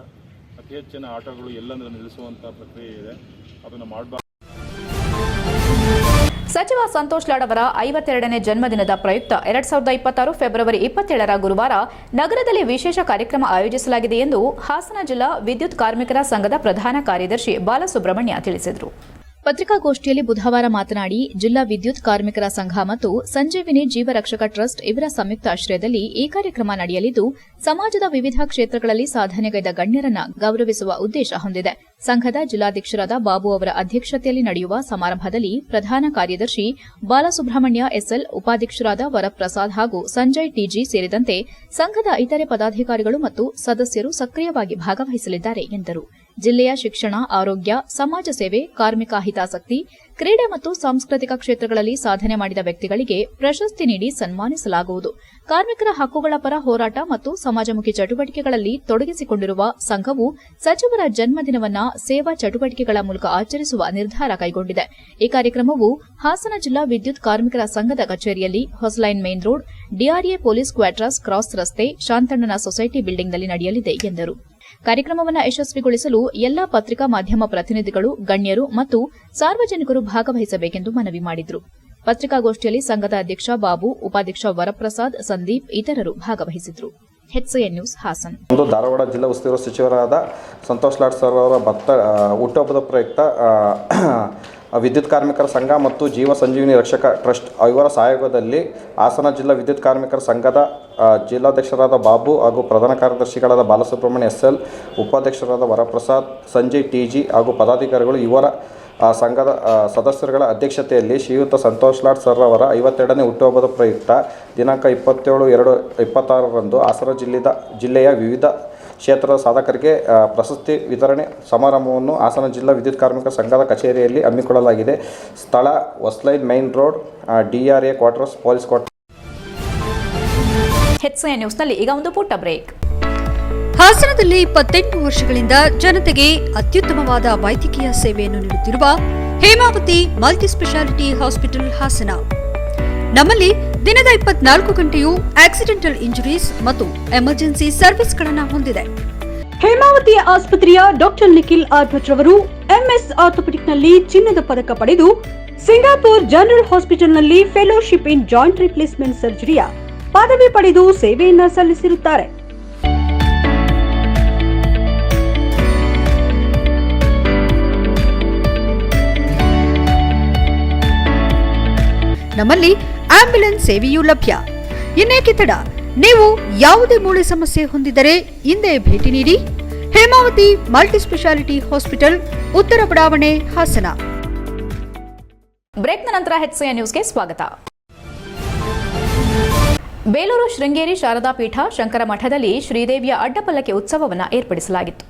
ಅತಿ ಹೆಚ್ಚಿನ ಆಟೋಗಳು ಎಲ್ಲಂದ್ರೆ ನಿಲ್ಲಿಸುವಂಥ ಪ್ರಕ್ರಿಯೆ ಇದೆ. ಅದನ್ನು ಮಾಡಬಾರ್ದು. ಸಚಿವ ಸಂತೋಷ್ ಲಾಡ್ ಅವರ 52ನೇ ಜನ್ಮದಿನದ ಪ್ರಯುಕ್ತ 2026 ಫೆಬ್ರವರಿ 27ರ ಗುರುವಾರ ನಗರದಲ್ಲಿ ವಿಶೇಷ ಕಾರ್ಯಕ್ರಮ ಆಯೋಜಿಸಲಾಗಿದೆ ಎಂದು ಹಾಸನ ಜಿಲ್ಲಾ ವಿದ್ಯುತ್ ಕಾರ್ಮಿಕರ ಸಂಘದ ಪ್ರಧಾನ ಕಾರ್ಯದರ್ಶಿ ಬಾಲಸುಬ್ರಹ್ಮಣ್ಯ ತಿಳಿಸಿದರು. ಪತ್ರಿಕಾಗೋಷ್ಠಿಯಲ್ಲಿ ಬುಧವಾರ ಮಾತನಾಡಿ, ಜಿಲ್ಲಾ ವಿದ್ಯುತ್ ಕಾರ್ಮಿಕರ ಸಂಘ ಮತ್ತು ಸಂಜೀವಿನಿ ಜೀವರಕ್ಷಕ ಟ್ರಸ್ಟ್ ಇವರ ಸಂಯುಕ್ತ ಆಶ್ರಯದಲ್ಲಿ ಈ ಕಾರ್ಯಕ್ರಮ ನಡೆಯಲಿದ್ದು, ಸಮಾಜದ ವಿವಿಧ ಕ್ಷೇತ್ರಗಳಲ್ಲಿ ಸಾಧನೆಗೈದ ಗಣ್ಯರನ್ನ ಗೌರವಿಸುವ ಉದ್ದೇಶ ಹೊಂದಿದೆ. ಸಂಘದ ಜಿಲ್ಲಾಧ್ಯಕ್ಷರಾದ ಬಾಬು ಅವರ ಅಧ್ಯಕ್ಷತೆಯಲ್ಲಿ ನಡೆಯುವ ಸಮಾರಂಭದಲ್ಲಿ ಪ್ರಧಾನ ಕಾರ್ಯದರ್ಶಿ ಬಾಲಸುಬ್ರಹ್ಮಣ್ಯ SL, ಉಪಾಧ್ಯಕ್ಷರಾದ ವರಪ್ರಸಾದ್ ಹಾಗೂ ಸಂಜಯ್ TG ಸೇರಿದಂತೆ ಸಂಘದ ಇತರೆ ಪದಾಧಿಕಾರಿಗಳು ಮತ್ತು ಸದಸ್ಯರು ಸಕ್ರಿಯವಾಗಿ ಭಾಗವಹಿಸಲಿದ್ದಾರೆ ಎಂದರು. ಜಿಲ್ಲೆಯ ಶಿಕ್ಷಣ, ಆರೋಗ್ಯ, ಸಮಾಜ ಸೇವೆ, ಕಾರ್ಮಿಕ ಹಿತಾಸಕ್ತಿ, ಕ್ರೀಡೆ ಮತ್ತು ಸಾಂಸ್ಕೃತಿಕ ಕ್ಷೇತ್ರಗಳಲ್ಲಿ ಸಾಧನೆ ಮಾಡಿದ ವ್ಯಕ್ತಿಗಳಿಗೆ ಪ್ರಶಸ್ತಿ ನೀಡಿ ಸನ್ಮಾನಿಸಲಾಗುವುದು. ಕಾರ್ಮಿಕರ ಹಕ್ಕುಗಳ ಪರ ಹೋರಾಟ ಮತ್ತು ಸಮಾಜಮುಖಿ ಚಟುವಟಿಕೆಗಳಲ್ಲಿ ತೊಡಗಿಸಿಕೊಂಡಿರುವ ಸಂಘವು ಸಚಿವರ ಜನ್ಮದಿನವನ್ನ ಸೇವಾ ಚಟುವಟಿಕೆಗಳ ಮೂಲಕ ಆಚರಿಸುವ ನಿರ್ಧಾರ ಕೈಗೊಂಡಿದೆ. ಈ ಕಾರ್ಯಕ್ರಮವು ಹಾಸನ ಜಿಲ್ಲಾ ವಿದ್ಯುತ್ ಕಾರ್ಮಿಕರ ಸಂಘದ ಕಚೇರಿಯಲ್ಲಿ, ಹೊಸಲೈನ್ main road, DRA police quarters cross ರಸ್ತೆ, ಶಾಂತಣ್ಣನ ಸೊಸೈಟಿ ಬಿಲ್ಡಿಂಗ್ನಲ್ಲಿ ನಡೆಯಲಿದೆ ಎಂದರು. ಕಾರ್ಯಕ್ರಮವನ್ನು ಯಶಸ್ವಿಗೊಳಿಸಲು ಎಲ್ಲಾ ಪತ್ರಿಕಾ ಮಾಧ್ಯಮ ಪ್ರತಿನಿಧಿಗಳು, ಗಣ್ಯರು ಮತ್ತು ಸಾರ್ವಜನಿಕರು ಭಾಗವಹಿಸಬೇಕೆಂದು ಮನವಿ ಮಾಡಿದರು. ಪತ್ರಿಕಾಗೋಷ್ಠಿಯಲ್ಲಿ ಸಂಘದ ಅಧ್ಯಕ್ಷ ಬಾಬು, ಉಪಾಧ್ಯಕ್ಷ ವರಪ್ರಸಾದ್, ಸಂದೀಪ್ ಇತರರು ಭಾಗವಹಿಸಿದರು. HCN news Haasan. ಧಾರವಾಡ ಜಿಲ್ಲಾ ಉಸ್ತುವಾರಿ ಸಚಿವರಾದ ಸಂತೋಷ್ ಲಾಡ್ ಸರ್ ಅವರ ಹುಟ್ಟುಹಬ್ಬದ ಪ್ರಯುಕ್ತ ವಿದ್ಯುತ್ ಕಾರ್ಮಿಕರ ಸಂಘ ಮತ್ತು ಜೀವ ಸಂಜೀವಿನಿ ರಕ್ಷಕ ಟ್ರಸ್ಟ್ ಇವರ ಸಹಯೋಗದಲ್ಲಿ ಹಾಸನ ಜಿಲ್ಲಾ ವಿದ್ಯುತ್ ಕಾರ್ಮಿಕರ ಸಂಘದ ಜಿಲ್ಲಾಧ್ಯಕ್ಷರಾದ ಬಾಬು ಹಾಗೂ ಪ್ರಧಾನ ಕಾರ್ಯದರ್ಶಿಗಳಾದ ಬಾಲಸುಬ್ರಹ್ಮಣ್ಯ SL, ಉಪಾಧ್ಯಕ್ಷರಾದ ವರಪ್ರಸಾದ್, ಸಂಜಯ್ TG ಹಾಗೂ ಪದಾಧಿಕಾರಿಗಳು ಇವರ ಸಂಘದ ಸದಸ್ಯರುಗಳ ಅಧ್ಯಕ್ಷತೆಯಲ್ಲಿ ಶ್ರೀಯುತ ಸಂತೋಷ್ ಲಾಡ್ ಸರ್ ಅವರ 52ನೇ ಹುಟ್ಟುಹಬ್ಬದ ಪ್ರಯುಕ್ತ ದಿನಾಂಕ 27/7/2026ರಂದು ಹಾಸನ ಜಿಲ್ಲೆಯ ವಿವಿಧ ಕ್ಷೇತ್ರದ ಸಾಧಕರಿಗೆ ಪ್ರಶಸ್ತಿ ವಿತರಣೆ ಸಮಾರಂಭವನ್ನು ಹಾಸನ ಜಿಲ್ಲಾ ವಿದ್ಯುತ್ ಕಾರ್ಮಿಕರ ಸಂಘದ ಕಚೇರಿಯಲ್ಲಿ ಹಮ್ಮಿಕೊಳ್ಳಲಾಗಿದೆ. ಸ್ಥಳ ಹೊಸಲೈನ್ main road, DRA quarters police quarter. HCN ನ್ಯೂಸ್ನಲ್ಲಿ ಈಗ ಒಂದು ಪುಟ್ಟ ಬ್ರೇಕ್. ಹಾಸನದಲ್ಲಿ 28 ವರ್ಷಗಳಿಂದ ಜನತೆಗೆ ಅತ್ಯುತ್ತಮವಾದ ವೈದ್ಯಕೀಯ ಸೇವೆಯನ್ನು ನೀಡುತ್ತಿರುವ Hemavathi multi speciality hospital Hassan. ನಮ್ಮಲ್ಲಿ ದಿನದ 24 ಗಂಟೆಯೂ ಆಕ್ಸಿಡೆಂಟಲ್ ಇಂಜುರೀಸ್ ಮತ್ತು ಎಮರ್ಜೆನ್ಸಿ ಸರ್ವಿಸ್ಗಳನ್ನು ಹೊಂದಿದೆ. ಹೇಮಾವತಿ ಆಸ್ಪತ್ರೆಯ ಡಾಕ್ಟರ್ ನಿಖಿಲ್ ಆರ್ಭಟ್ ರವರು MS ಆರ್ಥೋಪೆಡಿಕ್ನಲ್ಲಿ ಚಿನ್ನದ ಪದಕ ಪಡೆದು ಸಿಂಗಾಪುರ್ ಜನರಲ್ ಹಾಸ್ಪಿಟಲ್ನಲ್ಲಿ ಫೆಲೋಶಿಪ್ ಇನ್ ಜಾಯಿಂಟ್ ರಿಪ್ಲೇಸ್ಮೆಂಟ್ ಸರ್ಜರಿಯ ಪದವಿ ಪಡೆದು ಸೇವೆಯನ್ನ ಸಲ್ಲಿಸಿರುತ್ತಾರೆ. ನಮ್ಮಲ್ಲಿ ಆಂಬ್ಯುಲೆನ್ಸ್ ಸೇವೆಯೂ ಲಭ್ಯ. ಇನ್ನೇಕೆ ತಡ? ನೀವು ಯಾವುದೇ ಮೂಳೆ ಸಮಸ್ಯೆ ಹೊಂದಿದರೆ ಹಿಂದೆ ಭೇಟಿ ನೀಡಿ. ಹೇಮಾವತಿ ಮಲ್ಟಿ ಸ್ಪೆಷಾಲಿಟಿ ಹಾಸ್ಪಿಟಲ್, ಉತ್ತರ ಬಡಾವಣೆ, ಹಾಸನ. ಬ್ರೇಕ್ನ ನಂತರ HCN ನ್ಯೂಸ್ಗೆ ಸ್ವಾಗತ. ಬೇಲೂರು ಶೃಂಗೇರಿ ಶಾರದಾ ಪೀಠ ಶಂಕರ ಮಠದಲ್ಲಿ ಶ್ರೀದೇವಿಯ ಅಡ್ಡಪಲ್ಲಕ್ಕಿ ಉತ್ಸವವನ್ನು ಏರ್ಪಡಿಸಲಾಗಿತ್ತು.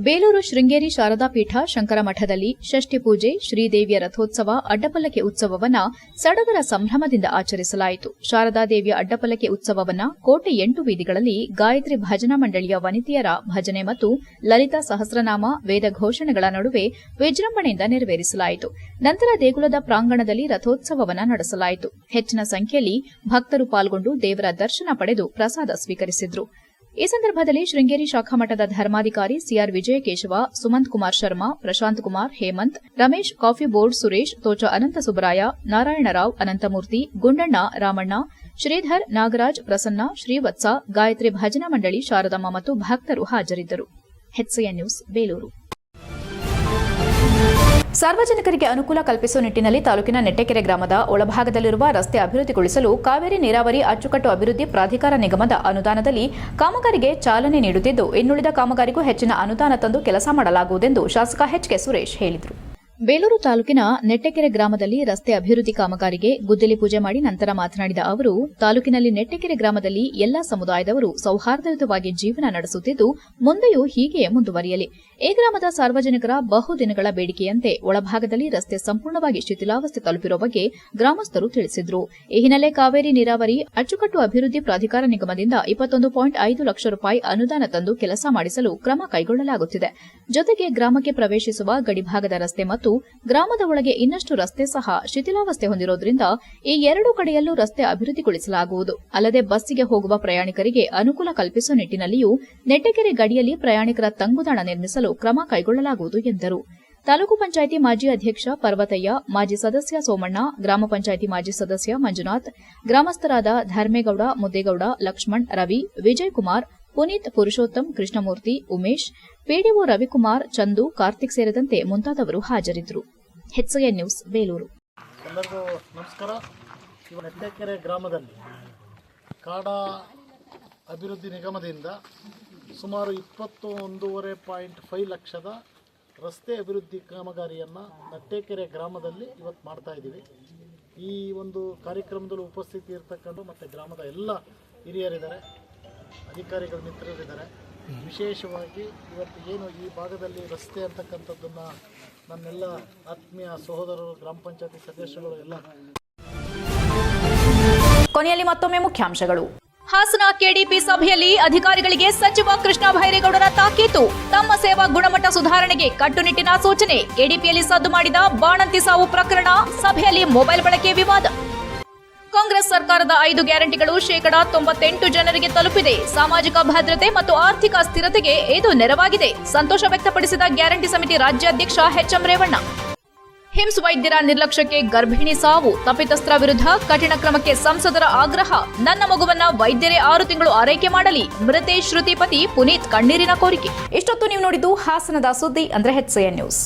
ಬೇಲೂರು ಶೃಂಗೇರಿ ಶಾರದಾ ಪೀಠ ಶಂಕರ ಮಠದಲ್ಲಿ ಷಷ್ಠಿ ಪೂಜೆ, ಶ್ರೀದೇವಿಯ ರಥೋತ್ಸವ, ಅಡ್ಡಪಲ್ಲಕ್ಕಿ ಉತ್ಸವವನ್ನು ಸಡಗರ ಸಂಭ್ರಮದಿಂದ ಆಚರಿಸಲಾಯಿತು. ಶಾರದಾದೇವಿಯ ಅಡ್ಡಪಲ್ಲಕ್ಕಿ ಉತ್ಸವವನ್ನು ಕೋಟೆ 8 ಬೀದಿಗಳಲ್ಲಿ ಗಾಯತ್ರಿ ಭಜನಾ ಮಂಡಳಿಯ ವನಿತೆಯರ ಭಜನೆ ಮತ್ತು ಲಲಿತಾ ಸಹಸ್ರನಾಮ ವೇದ ಘೋಷಣೆಗಳ ನಡುವೆ ವಿಜೃಂಭಣೆಯಿಂದ ನೆರವೇರಿಸಲಾಯಿತು. ನಂತರ ದೇಗುಲದ ಪ್ರಾಂಗಣದಲ್ಲಿ ರಥೋತ್ಸವವನ್ನು ನಡೆಸಲಾಯಿತು. ಹೆಚ್ಚಿನ ಸಂಖ್ಯೆಯಲ್ಲಿ ಭಕ್ತರು ಪಾಲ್ಗೊಂಡು ದೇವರ ದರ್ಶನ ಪಡೆದು ಪ್ರಸಾದ ಸ್ವೀಕರಿಸಿದರು. ಈ ಸಂದರ್ಭದಲ್ಲಿ ಶೃಂಗೇರಿ ಶಾಖಾ ಮಠದ ಧರ್ಮಾಧಿಕಾರಿ CR Vijayakeshava, Sumanth Kumar Sharma, Prashanth Kumar, Hemanth, Ramesh, coffee board Suresh, ತೋಚ ಅನಂತ ಸುಬ್ರಾಯ, ನಾರಾಯಣರಾವ್, ಅನಂತಮೂರ್ತಿ, ಗುಂಡಣ್ಣ, ರಾಮಣ್ಣ, ಶ್ರೀಧರ್, ನಾಗರಾಜ್, ಪ್ರಸನ್ನ, ಶ್ರೀವತ್ಸ, ಗಾಯತ್ರಿ ಭಜನಾ ಮಂಡಳಿ, ಶಾರದಮ್ಮ ಮತ್ತು ಭಕ್ತರು ಹಾಜರಿದ್ದರು. HCN news Belur. ಸಾರ್ವಜನಿಕರಿಗೆ ಅನುಕೂಲ ಕಲ್ಪಿಸುವ ನಿಟ್ಟಿನಲ್ಲಿ ತಾಲೂಕಿನ ನೆಟ್ಟೆಕೆರೆ ಗ್ರಾಮದ ಒಳಭಾಗದಲ್ಲಿರುವ ರಸ್ತೆ ಅಭಿವೃದ್ಧಿಗೊಳಿಸಲು ಕಾವೇರಿ ನೀರಾವರಿ ಅಚ್ಚುಕಟ್ಟು ಅಭಿವೃದ್ಧಿ ಪ್ರಾಧಿಕಾರ ನಿಗಮದ ಅನುದಾನದಲ್ಲಿ ಕಾಮಗಾರಿಗೆ ಚಾಲನೆ ನೀಡುತ್ತಿದ್ದು, ಇನ್ನುಳಿದ ಕಾಮಗಾರಿಗೂ ಹೆಚ್ಚಿನ ಅನುದಾನ ತಂದು ಕೆಲಸ ಮಾಡಲಾಗುವುದೆಂದು ಶಾಸಕ HK ಸುರೇಶ್ ಹೇಳಿದರು. ಬೇಲೂರು ತಾಲೂಕಿನ ನೆಟ್ಟಕೆರೆ ಗ್ರಾಮದಲ್ಲಿ ರಸ್ತೆ ಅಭಿವೃದ್ಧಿ ಕಾಮಗಾರಿಗೆ ಗುದ್ದಲಿ ಪೂಜೆ ಮಾಡಿ ನಂತರ ಮಾತನಾಡಿದ ಅವರು, ತಾಲೂಕಿನಲ್ಲಿ ನೆಟ್ಟಕೆರೆ ಗ್ರಾಮದಲ್ಲಿ ಎಲ್ಲಾ ಸಮುದಾಯದವರು ಸೌಹಾರ್ದಯುತವಾಗಿ ಜೀವನ ನಡೆಸುತ್ತಿದ್ದು ಮುಂದೆಯೂ ಹೀಗೆಯೇ ಮುಂದುವರಿಯಲಿ. ಈ ಗ್ರಾಮದ ಸಾರ್ವಜನಿಕರ ಬಹುದಿನಗಳ ಬೇಡಿಕೆಯಂತೆ ಒಳಭಾಗದಲ್ಲಿ ರಸ್ತೆ ಸಂಪೂರ್ಣವಾಗಿ ಶಿಥಿಲಾವಸ್ಥೆ ತಲುಪಿರುವ ಬಗ್ಗೆ ಗ್ರಾಮಸ್ಥರು ತಿಳಿಸಿದರು. ಈ ಹಿನ್ನೆಲೆ ಕಾವೇರಿ ನೀರಾವರಿ ಅಚ್ಚುಕಟ್ಟು ಅಭಿವೃದ್ಧಿ ಪ್ರಾಧಿಕಾರ ನಿಗಮದಿಂದ 21.5 ಲಕ್ಷ ರೂಪಾಯಿ ಅನುದಾನ ತಂದು ಕೆಲಸ ಮಾಡಿಸಲು ಕ್ರಮ ಕೈಗೊಳ್ಳಲಾಗುತ್ತಿದೆ. ಜೊತೆಗೆ ಗ್ರಾಮಕ್ಕೆ ಪ್ರವೇಶಿಸುವ ಗಡಿಭಾಗದ ರಸ್ತೆ ಮತ್ತು ಗ್ರಾಮದ ಒಳಗೆ ಇನ್ನಷ್ಟು ರಸ್ತೆ ಸಹ ಶಿಥಿಲಾವಸ್ಥೆ ಹೊಂದಿರುವುದರಿಂದ ಈ ಎರಡೂ ಕಡೆಯಲ್ಲೂ ರಸ್ತೆ ಅಭಿವೃದ್ಧಿಗೊಳಿಸಲಾಗುವುದು. ಅಲ್ಲದೆ ಬಸ್ಸಿಗೆ ಹೋಗುವ ಪ್ರಯಾಣಿಕರಿಗೆ ಅನುಕೂಲ ಕಲ್ಪಿಸುವ ನಿಟ್ಟಿನಲ್ಲಿಯೂ ನೆಟ್ಟಕೆರೆ ಗಡಿಯಲ್ಲಿ ಪ್ರಯಾಣಿಕರ ತಂಗುದಾಣ ನಿರ್ಮಿಸಲು ಕ್ರಮ ಕೈಗೊಳ್ಳಲಾಗುವುದು ಎಂದರು. ತಾಲೂಕು ಪಂಚಾಯಿತಿ ಮಾಜಿ ಅಧ್ಯಕ್ಷ ಪರ್ವತಯ್ಯ, ಮಾಜಿ ಸದಸ್ಯ ಸೋಮಣ್ಣ, ಗ್ರಾಮ ಪಂಚಾಯಿತಿ ಮಾಜಿ ಸದಸ್ಯ ಮಂಜುನಾಥ್, ಗ್ರಾಮಸ್ಥರಾದ ಧರ್ಮೇಗೌಡ, ಮುದ್ದೇಗೌಡ, ಲಕ್ಷ್ಮಣ್, ರವಿ, ವಿಜಯ್ ಕುಮಾರ್, ಪುನೀತ್, ಪುರುಷೋತ್ತಮ್, ಕೃಷ್ಣಮೂರ್ತಿ, ಉಮೇಶ್, ಪಿಡಿಒ ರವಿಕುಮಾರ್, ಚಂದು, ಕಾರ್ತಿಕ್ ಸೇರಿದಂತೆ ಮುಂತಾದವರು ಹಾಜರಿದ್ದರು. HCN news, Belur. ಎಲ್ಲರಿಗೂ ನಮಸ್ಕಾರ. ಇವ ನೆಟ್ಟಕೆರೆ ಗ್ರಾಮದಲ್ಲಿ ಕಾಡಾ ಅಭಿವೃದ್ಧಿ ನಿಗಮದಿಂದ ಸುಮಾರು 21.5 ಲಕ್ಷದ ರಸ್ತೆ ಅಭಿವೃದ್ಧಿ ಕಾಮಗಾರಿಯನ್ನು ನೆಟ್ಟಕೆರೆ ಗ್ರಾಮದಲ್ಲಿ ಇವತ್ತು ಮಾಡ್ತಾ ಇದ್ದೀವಿ. ಈ ಒಂದು ಕಾರ್ಯಕ್ರಮದಲ್ಲಿ ಉಪಸ್ಥಿತಿ ಇರ್ತಕ್ಕಂಥ ಮತ್ತು ಗ್ರಾಮದ ಎಲ್ಲ ಹಿರಿಯರಿದ್ದಾರೆ, ಅಧಿಕಾರಿಗಳು, ಮಿತ್ರರಿದ್ದಾರೆ. ವಿಶೇಷವಾಗಿ ಇವತ್ತು ಏನು ಈ ಭಾಗದಲ್ಲಿ ರಸ್ತೆ ಅಂತಕ್ಕಂಥದ್ದನ್ನು ನನ್ನೆಲ್ಲ ಆತ್ಮೀಯ ಸಹೋದರರು, ಗ್ರಾಮ ಪಂಚಾಯತಿ ಸದಸ್ಯರು ಎಲ್ಲ. ಕೊನೆಯಲ್ಲಿ ಮತ್ತೊಮ್ಮೆ ಮುಖ್ಯಾಂಶಗಳು. ಹಾಸನ ಕೆಡಿಪಿ ಸಭೆಯಲ್ಲಿ ಅಧಿಕಾರಿಗಳಿಗೆ ಸಚಿವ ಕೃಷ್ಣ ಭೈರೇಗೌಡರ ತಾಕೀತು. ತಮ್ಮ ಸೇವಾ ಗುಣಮಟ್ಟ ಸುಧಾರಣೆಗೆ ಕಟ್ಟುನಿಟ್ಟಿನ ಸೂಚನೆ. ಕೆಡಿಪಿಯಲ್ಲಿ ಸದ್ದು ಮಾಡಿದ ಬಾಣಂತಿ ಸಾವು ಪ್ರಕರಣ, ಸಭೆಯಲ್ಲಿ ಮೊಬೈಲ್ ಬಳಕೆ ವಿವಾದ. ಕಾಂಗ್ರೆಸ್ ಸರ್ಕಾರದ 5 ಗ್ಯಾರಂಟಿಗಳು 98% ಜನರಿಗೆ ತಲುಪಿದೆ. ಸಾಮಾಜಿಕ ಭದ್ರತೆ ಮತ್ತು ಆರ್ಥಿಕ ಸ್ಥಿರತೆಗೆ ಇದು ನೆರವಾಗಿದೆ. ಸಂತೋಷ ವ್ಯಕ್ತಪಡಿಸಿದ ಗ್ಯಾರಂಟಿ ಸಮಿತಿ ರಾಜ್ಯಾಧ್ಯಕ್ಷ HM ರೇವಣ್ಣ. ಹಿಮ್ಸ್ ವೈದ್ಯರ ನಿರ್ಲಕ್ಷ್ಯಕ್ಕೆ ಗರ್ಭಿಣಿ ಸಾವು. ತಪ್ಪಿತಸ್ಥರ ವಿರುದ್ಧ ಕಠಿಣ ಕ್ರಮಕ್ಕೆ ಸಂಸದರ ಆಗ್ರಹ. ನನ್ನ ಮಗುವನ್ನ ವೈದ್ಯರೇ 6 ತಿಂಗಳು ಆರೈಕೆ ಮಾಡಲಿ. ಮೃತೆ ಶ್ರುತಿ ಪತಿ ಪುನೀತ್ ಕಣ್ಣೀರಿನ ಕೋರಿಕೆ. ಇಷ್ಟೊತ್ತು ನೀವು ನೋಡಿದ್ದು ಹಾಸನದ ಸುದ್ದಿ ಅಂದ್ರೆ HCN ನ್ಯೂಸ್.